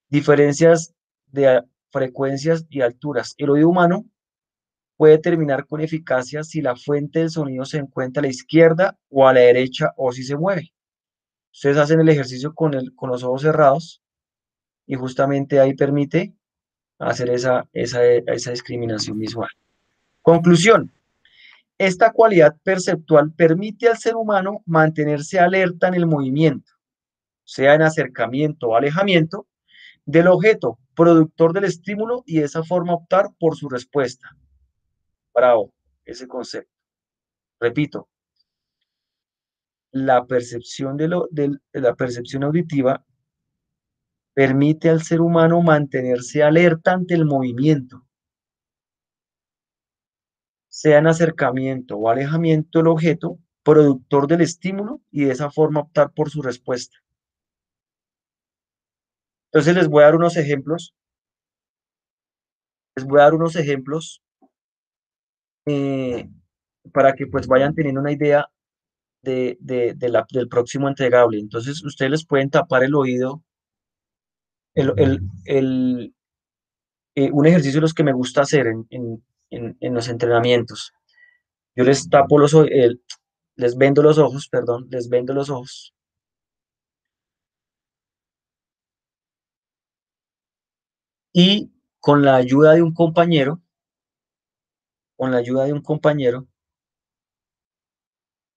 Diferencias de frecuencias y alturas. El oído humano puede determinar con eficacia si la fuente del sonido se encuentra a la izquierda o a la derecha o si se mueve. Ustedes hacen el ejercicio con los ojos cerrados y justamente ahí permite hacer esa discriminación visual. Conclusión. Esta cualidad perceptual permite al ser humano mantenerse alerta en el movimiento, sea en acercamiento o alejamiento, del objeto productor del estímulo y de esa forma optar por su respuesta. Bravo, ese concepto. Repito, la percepción, la percepción auditiva permite al ser humano mantenerse alerta ante el movimiento, sea en acercamiento o alejamiento del objeto productor del estímulo y de esa forma optar por su respuesta. Entonces les voy a dar unos ejemplos. Les voy a dar unos ejemplos eh, para que pues vayan teniendo una idea del próximo entregable. Entonces ustedes les pueden tapar el oído. El, un ejercicio de los que me gusta hacer en los entrenamientos. Yo les tapo les vendo los ojos, perdón, les vendo los ojos y con la ayuda de un compañero, con la ayuda de un compañero,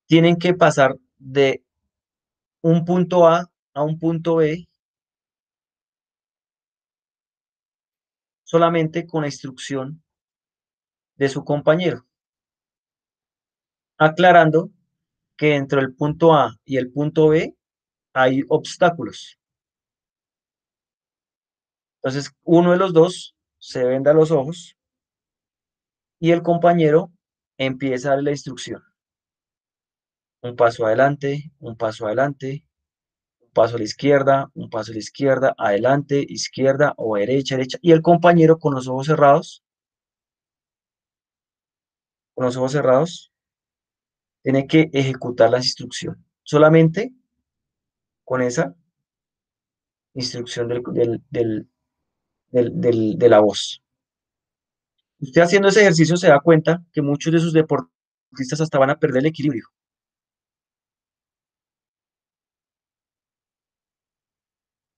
tienen que pasar de un punto A un punto B solamente con la instrucción de su compañero, aclarando que entre el punto A y el punto B hay obstáculos. Entonces, uno de los dos se venda los ojos y el compañero empieza a darle la instrucción. Un paso adelante, un paso adelante, un paso a la izquierda, un paso a la izquierda, adelante, izquierda o derecha, derecha. Y el compañero con los ojos cerrados, tiene que ejecutar las instrucciones. Solamente con esa instrucción de la voz. Usted haciendo ese ejercicio se da cuenta que muchos de sus deportistas hasta van a perder el equilibrio.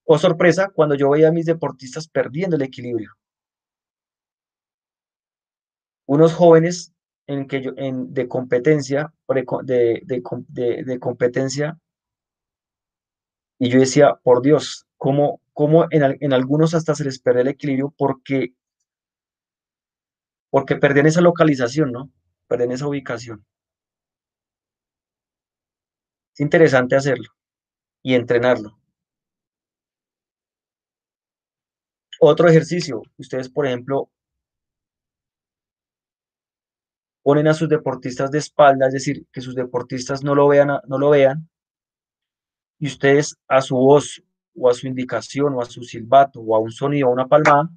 Oh, sorpresa, cuando yo veía a mis deportistas perdiendo el equilibrio. Unos jóvenes de competencia, de competencia, y yo decía, por Dios, cómo en algunos hasta se les pierde el equilibrio porque perdían esa localización, ¿no? Perdían esa ubicación. Es interesante hacerlo y entrenarlo. Otro ejercicio, ustedes, por ejemplo, ponen a sus deportistas de espalda, es decir, que sus deportistas no lo vean, no lo vean, y ustedes a su voz o a su indicación o a su silbato o a un sonido o a una palmada,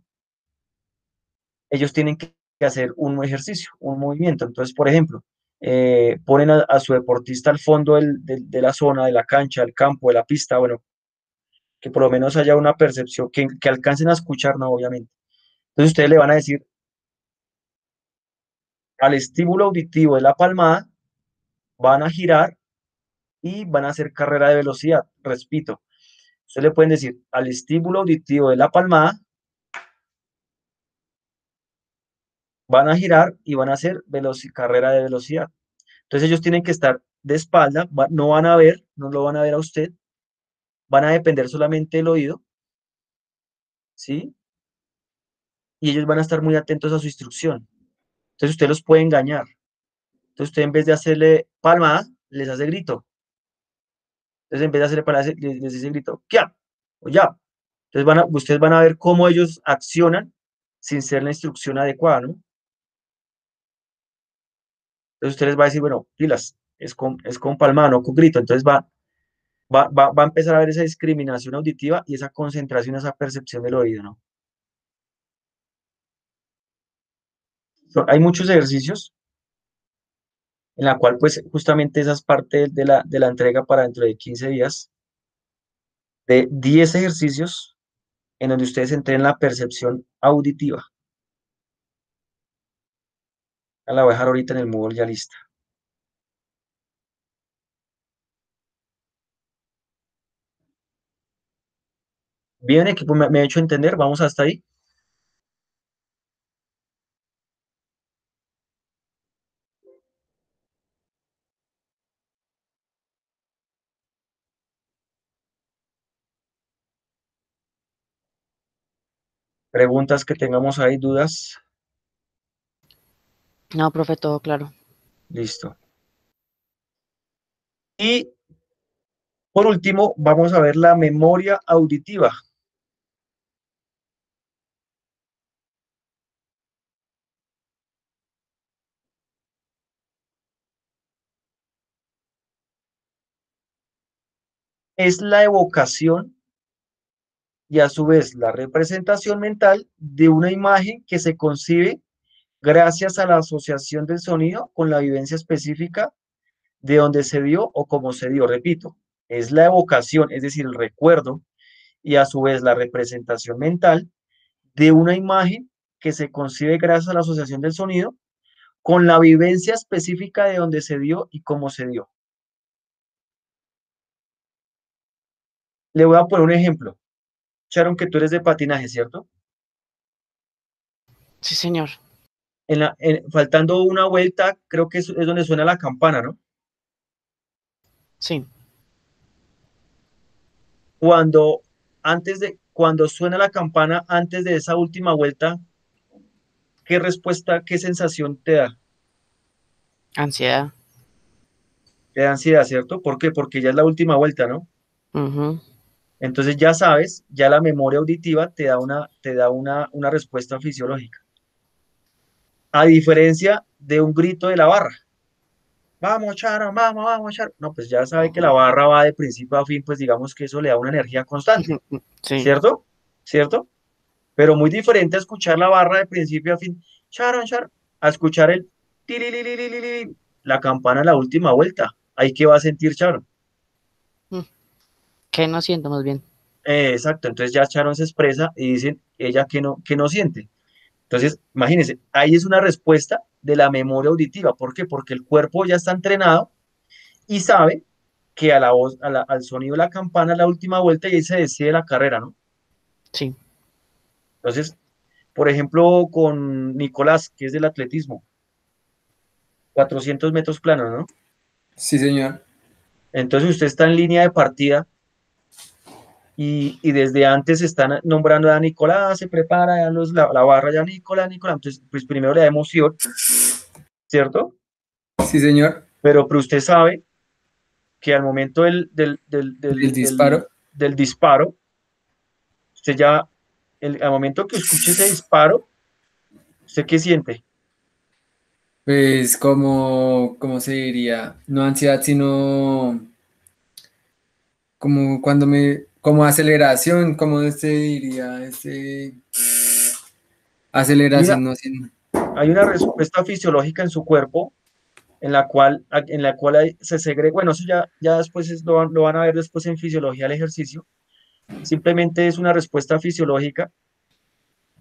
ellos tienen que hacer un ejercicio, un movimiento. Entonces, por ejemplo, ponen a su deportista al fondo de la zona, de la cancha, del campo, de la pista, bueno, que por lo menos haya una percepción, que alcancen a escuchar, no, obviamente. Entonces ustedes le van a decir al estímulo auditivo de la palmada, van a girar y van a hacer carrera de velocidad. Repito, ustedes le pueden decir al estímulo auditivo de la palmada, van a girar y van a hacer carrera de velocidad. Entonces ellos tienen que estar de espalda, no van a ver, no lo van a ver a usted, van a depender solamente del oído, ¿sí? Y ellos van a estar muy atentos a su instrucción. Entonces usted los puede engañar. Entonces usted en vez de hacerle palmada, les hace grito. Entonces en vez de hacerle palmada, les dice grito, ¡kia! O ya. Entonces ustedes van a ver cómo ellos accionan sin ser la instrucción adecuada, ¿no? Entonces usted les va a decir, bueno, pilas, es con palmada, no con grito. Entonces va a empezar a ver esa discriminación auditiva y esa concentración, esa percepción del oído, ¿no? Hay muchos ejercicios en la cual, pues, justamente esa es parte de la entrega para dentro de 15 días, de 10 ejercicios en donde ustedes entrenen la percepción auditiva. Ya la voy a dejar ahorita en el Moodle ya lista. Bien, equipo, me he hecho entender, vamos hasta ahí. Preguntas que tengamos ahí, dudas. No, profe, todo claro. Listo. Y por último, vamos a ver la memoria auditiva. Es la evocación y a su vez la representación mental de una imagen que se concibe gracias a la asociación del sonido con la vivencia específica de donde se dio o cómo se dio. Repito, es la evocación, es decir, el recuerdo y a su vez la representación mental de una imagen que se concibe gracias a la asociación del sonido con la vivencia específica de donde se dio y cómo se dio. Le voy a poner un ejemplo. Sharon, que tú eres de patinaje, ¿cierto? Sí, señor. Faltando una vuelta, creo que es donde suena la campana, ¿no? Sí. Cuando suena la campana antes de esa última vuelta, ¿qué respuesta, qué sensación te da? Ansiedad. Te da ansiedad, ¿cierto? ¿Por qué? Porque ya es la última vuelta, ¿no? Ujú. Entonces ya sabes, ya la memoria auditiva te da una respuesta fisiológica. A diferencia de un grito de la barra. Vamos, Charo, vamos, Charo. No, pues ya sabe que la barra va de principio a fin, pues digamos que eso le da una energía constante, Sí. ¿cierto? ¿Cierto? Pero muy diferente a escuchar la barra de principio a fin, Charo, Charo, a escuchar el tilililililili, la campana en la última vuelta. Ahí que va a sentir Charo. ¿Qué no siento más bien? Exacto, entonces ya Sharon se expresa y dicen ella que no siente. Entonces, imagínense, ahí es una respuesta de la memoria auditiva. ¿Por qué? Porque el cuerpo ya está entrenado y sabe que a la voz, al sonido de la campana, la última vuelta, y ahí se decide la carrera, ¿no? Sí. Entonces, por ejemplo, con Nicolás, que es del atletismo, 400 metros planos, ¿no? Sí, señor. Entonces usted está en línea de partida y desde antes están nombrando a Nicolás, se prepara ya la barra ya Nicolás, Nicolás, entonces pues primero le da emoción, ¿cierto? Sí, señor. Pero usted sabe que al momento El disparo. del disparo, usted ya, al momento que escuche ese disparo, ¿usted qué siente? Pues como, ¿cómo se diría? No ansiedad, sino como cuando como aceleración, ¿cómo se diría? Hay una, Aceleración, no sé. hay una respuesta fisiológica en su cuerpo en la cual se segrega, bueno, eso ya después lo van a ver después en fisiología del ejercicio, simplemente es una respuesta fisiológica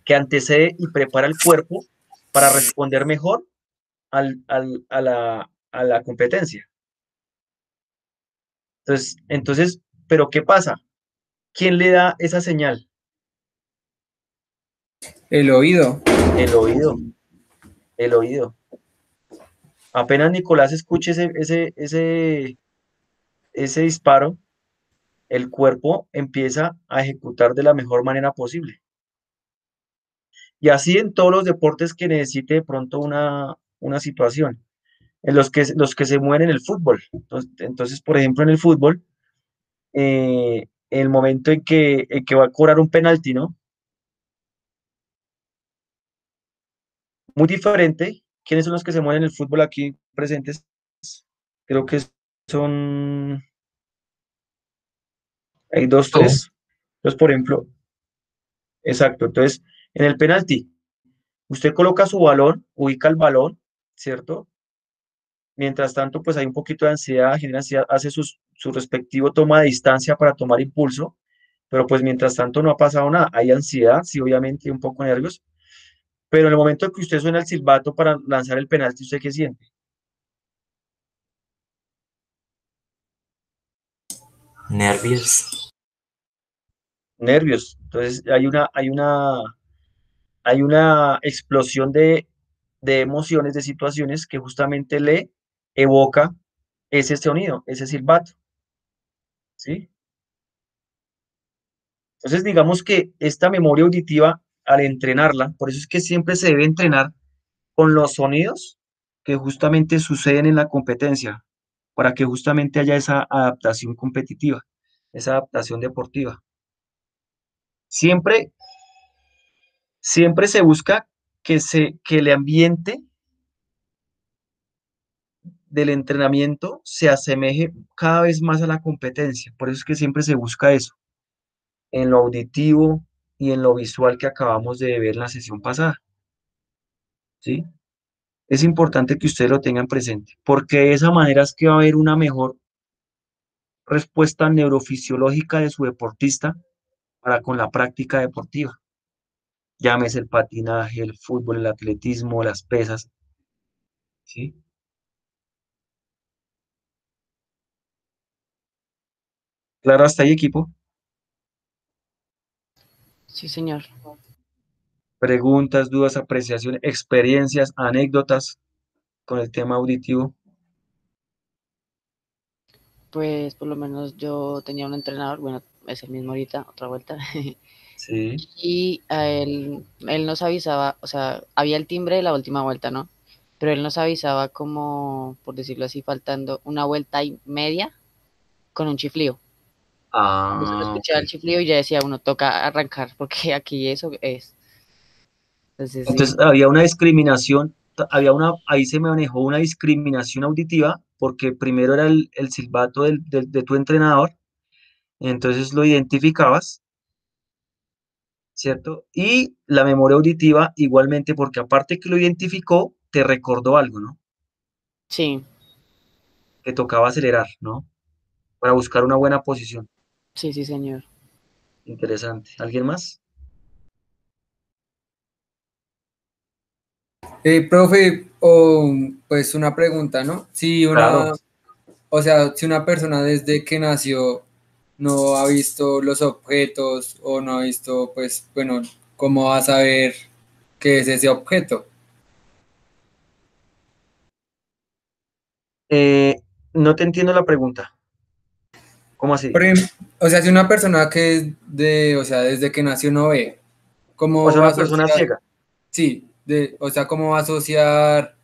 que antecede y prepara el cuerpo para responder mejor a la competencia. Entonces, ¿pero qué pasa? ¿Quién le da esa señal? El oído. El oído, el oído. Apenas Nicolás escuche ese disparo, el cuerpo empieza a ejecutar de la mejor manera posible. Y así en todos los deportes que necesite de pronto una situación, en los que se mueven en el fútbol. Entonces, por ejemplo, en el fútbol, el momento en que va a cobrar un penalti, ¿no? Muy diferente. ¿Quiénes son los que se mueven en el fútbol aquí presentes? Creo que son, hay dos, Tú, tres. Entonces, por ejemplo, exacto. Entonces, en el penalti, usted coloca su balón, ubica el balón, ¿cierto? Mientras tanto, pues hay un poquito de ansiedad, genera ansiedad, hace su respectivo toma de distancia para tomar impulso, pero pues mientras tanto no ha pasado nada. Hay ansiedad, sí, obviamente, y un poco de nervios, pero en el momento que usted suena el silbato para lanzar el penalti, ¿usted qué siente? Nervios. Nervios. Entonces hay una explosión de emociones, de situaciones que justamente le evoca ese sonido, ese silbato, ¿sí? Entonces, digamos que esta memoria auditiva, al entrenarla, por eso es que siempre se debe entrenar con los sonidos que justamente suceden en la competencia, para que justamente haya esa adaptación competitiva, esa adaptación deportiva. Siempre, siempre se busca que el ambiente del entrenamiento se asemeje cada vez más a la competencia. Por eso es que siempre se busca eso, en lo auditivo y en lo visual que acabamos de ver en la sesión pasada, ¿sí? Es importante que ustedes lo tengan presente, porque de esa manera es que va a haber una mejor respuesta neurofisiológica de su deportista para con la práctica deportiva. Llámese el patinaje, el fútbol, el atletismo, las pesas, ¿sí? Claro, hasta ahí, equipo. Sí, señor. Preguntas, dudas, apreciaciones, experiencias, anécdotas con el tema auditivo. Pues por lo menos yo tenía un entrenador, bueno, es el mismo ahorita, otra vuelta, Sí. y a él nos avisaba, o sea, había el timbre de la última vuelta, ¿no? Pero él nos avisaba como, por decirlo así, faltando una vuelta y media con un chiflido. Entonces uno Ah, ok. escuchaba el chiflido y ya decía, uno toca arrancar, porque aquí eso es. Entonces sí, Entonces había una discriminación, ahí se manejó una discriminación auditiva, porque primero era el silbato de tu entrenador, entonces lo identificabas, ¿cierto? Y la memoria auditiva igualmente, porque aparte que lo identificó, te recordó algo, ¿no? sí, Que tocaba acelerar, ¿no? Para buscar una buena posición. sí, sí, señor. Interesante. ¿Alguien más? Profe, o pues una pregunta, ¿no? Claro. O sea, si una persona desde que nació no ha visto los objetos o no ha visto, pues, bueno, ¿cómo va a saber qué es ese objeto? Eh, no te entiendo la pregunta. ¿Cómo así? O sea, si una persona que es o sea, desde que nació no ve, O ¿cómo sea, va a una persona asociar? ciega. Sí, o sea, ¿cómo va a asociar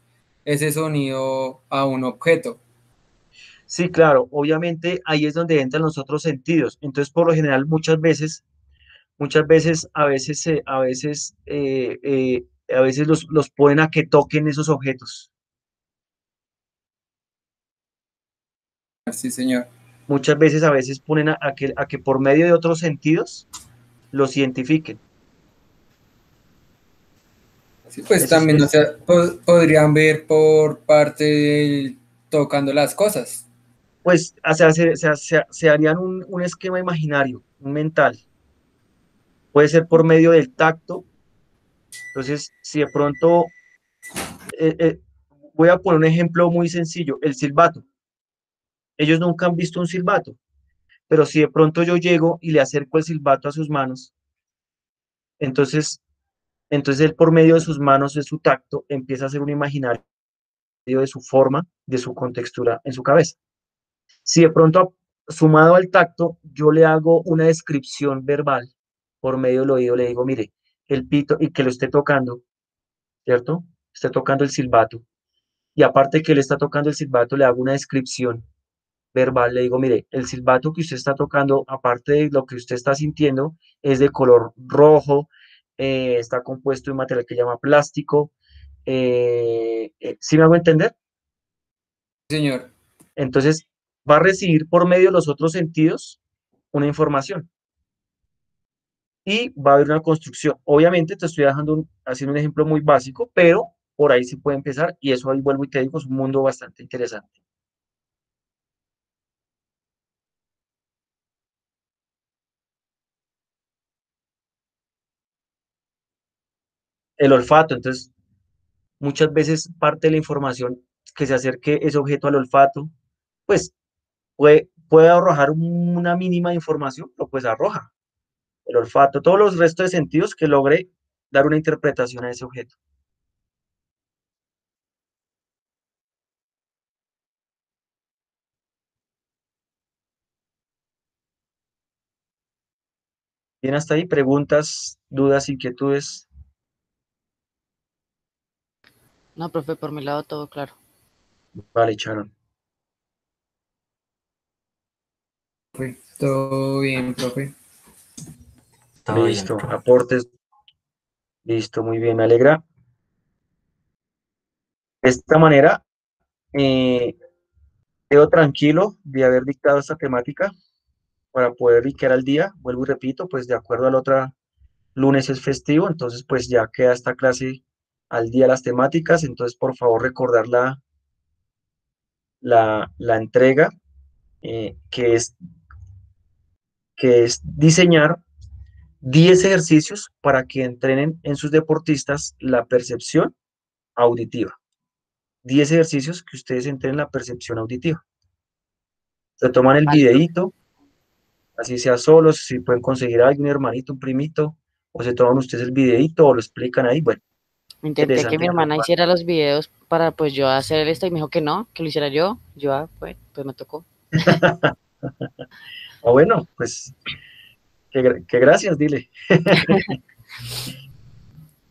ese sonido a un objeto? Sí, claro, obviamente ahí es donde entran los otros sentidos. Entonces, por lo general, muchas veces, a veces los ponen a que toquen esos objetos. Sí, señor. Muchas veces, a veces ponen a que por medio de otros sentidos los identifiquen. Sí, pues Eso también, o es, sea, podrían ver por parte de tocando las cosas. pues, o sea, se harían un esquema imaginario, un mental. Puede ser por medio del tacto. Entonces, si de pronto, eh, eh, voy a poner un ejemplo muy sencillo, el silbato. Ellos nunca han visto un silbato, pero si de pronto yo llego y le acerco el silbato a sus manos, entonces, entonces él por medio de sus manos, de su tacto, empieza a hacer un imaginario de su forma, de su contextura en su cabeza. Si de pronto, sumado al tacto, yo le hago una descripción verbal por medio del oído, le digo, mire, el pito, y que lo esté tocando, ¿cierto? Esté tocando el silbato. Y aparte que él está tocando el silbato, le hago una descripción verbal, le digo, mire, el silbato que usted está tocando, aparte de lo que usted está sintiendo, es de color rojo, está compuesto de un material que se llama plástico. ¿Sí me hago entender? Señor. Entonces, va a recibir por medio de los otros sentidos una información y va a haber una construcción. Obviamente te estoy haciendo un ejemplo muy básico, pero por ahí se puede empezar y eso ahí vuelvo y te digo, es un mundo bastante interesante. El olfato, entonces, muchas veces parte de la información que se acerque ese objeto al olfato, pues puede arrojar una mínima información, pero pues arroja el olfato, todos los restos de sentidos que logre dar una interpretación a ese objeto. Bien, hasta ahí, preguntas, dudas, inquietudes. No, profe, por mi lado todo claro. Vale, Sharon. Profe. Todo bien, profe. Todo bien, Listo, profe. aportes, listo, muy bien, me alegra. De esta manera, eh, quedo tranquilo de haber dictado esta temática para poder quedar al día. Vuelvo y repito, pues de acuerdo al otro lunes es festivo, entonces pues ya queda esta clase al día las temáticas, entonces por favor recordar la entrega, eh, que es, que es diseñar 10 ejercicios para que entrenen en sus deportistas la percepción auditiva. 10 ejercicios que ustedes entrenen la percepción auditiva. Se toman el Vale, profe. videíto, así sea solos, si pueden conseguir a alguien, un hermanito, un primito, o se toman ustedes el videíto o lo explican ahí, bueno, Intenté que interesante mi que lo hermana puedan. hiciera los videos para pues yo hacer esto y me dijo que no, que lo hiciera yo. Yo, pues me tocó. Ah, bueno, pues que gracias, dile.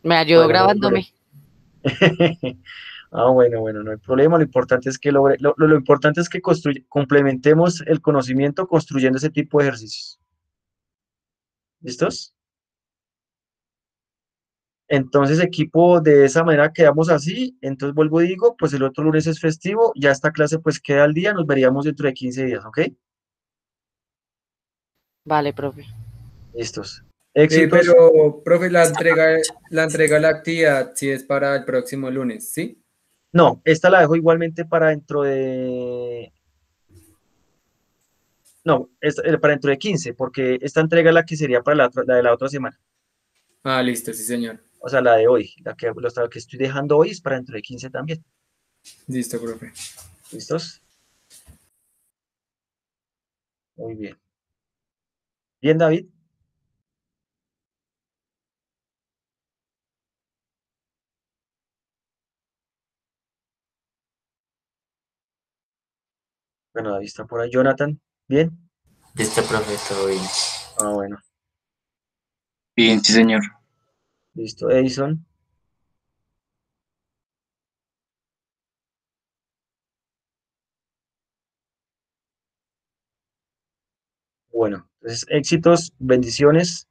Me ayudó Bueno, no hay problema. grabándome. Ah, bueno, bueno, no hay problema. Lo importante es que lo importante es que complementemos el conocimiento construyendo ese tipo de ejercicios. ¿Listos? Entonces, equipo, de esa manera quedamos así. Entonces, vuelvo y digo, pues el otro lunes es festivo. Ya esta clase pues queda al día. Nos veríamos dentro de 15 días, ¿ok? Vale, profe. Listos. Éxitos. Pero, profe, la entrega de la actividad sí es para el próximo lunes, ¿sí? No, esta la dejo igualmente para dentro de... No, para dentro de 15, porque esta entrega es la que sería para la de la otra semana. Ah, listo, sí, señor. O sea, la de hoy. La que estoy dejando hoy es para dentro de 15 también. Listo, profe. ¿Listos? Muy bien. Bien, David. Bueno, David está por ahí. Jonathan. Bien. Listo, profe, todo bien. Ah, bueno, Bien, sí, señor. listo. Edison. Bueno, entonces éxitos, bendiciones.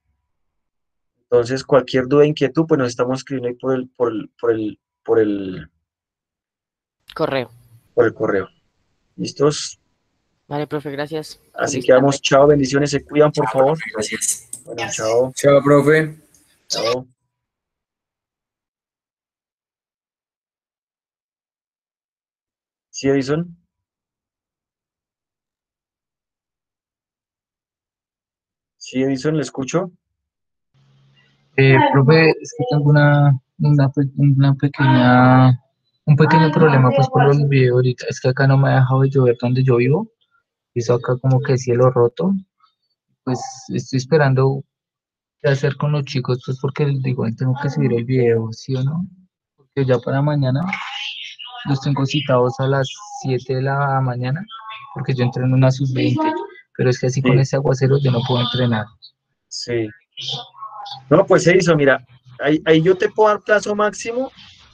Entonces, cualquier duda, inquietud, pues nos estamos escribiendo ahí Correo. por el correo. ¿Listos? Vale, profe, gracias. Así Feliz quedamos. tarde. Chao, bendiciones, se cuidan, por Chao, favor. profe, gracias. Bueno, chao, Chao, profe. chao. Sí, Edison. Sí, Edison, ¿le escucho? Profe, es que tengo un pequeño problema pues por el video ahorita. Es que acá no me ha dejado de llover donde yo vivo. Hizo acá como que cielo roto. Pues estoy esperando qué hacer con los chicos, pues porque digo, tengo que subir el video, ¿sí o no? Porque ya para mañana los tengo citados a las 7 de la mañana, porque yo entreno una sub-20, pero es que así con Sí, ese aguacero yo no puedo entrenar. sí. No, pues Edison, mira, ahí yo te puedo dar plazo máximo.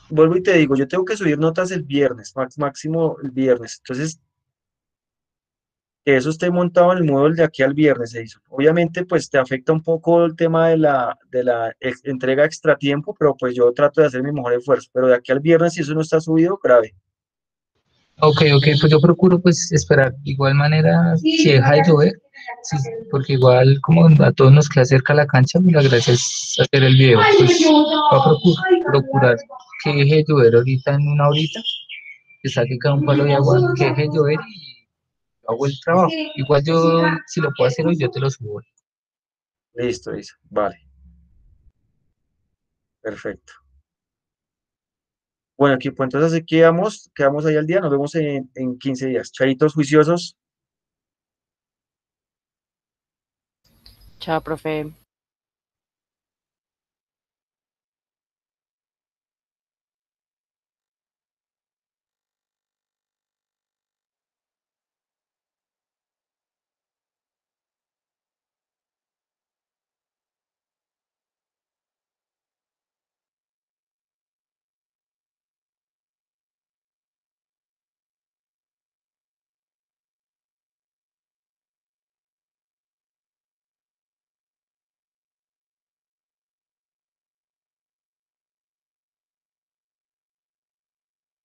Vuelvo y te digo, yo tengo que subir notas el viernes, máximo el viernes. Entonces, que eso esté montado en el módulo de aquí al viernes, Edison. Obviamente, pues te afecta un poco el tema de la entrega extra tiempo, pero pues yo trato de hacer mi mejor esfuerzo. Pero de aquí al viernes, si eso no está subido, grave. Ok, ok, pues yo procuro pues esperar. De igual manera, si deja de llover, sí, porque igual como a todos nos queda cerca la cancha, pues la gracia es hacer el video. Pues voy a procurar que deje de llover ahorita en una horita, que saque cada un palo de agua, que deje de llover y hago el trabajo. Igual yo, si lo puedo hacer hoy, yo te lo subo. Listo, Edison. Vale, perfecto. Bueno, equipo, entonces así quedamos ahí al día. Nos vemos en 15 días. Chaitos juiciosos. Chao, profe.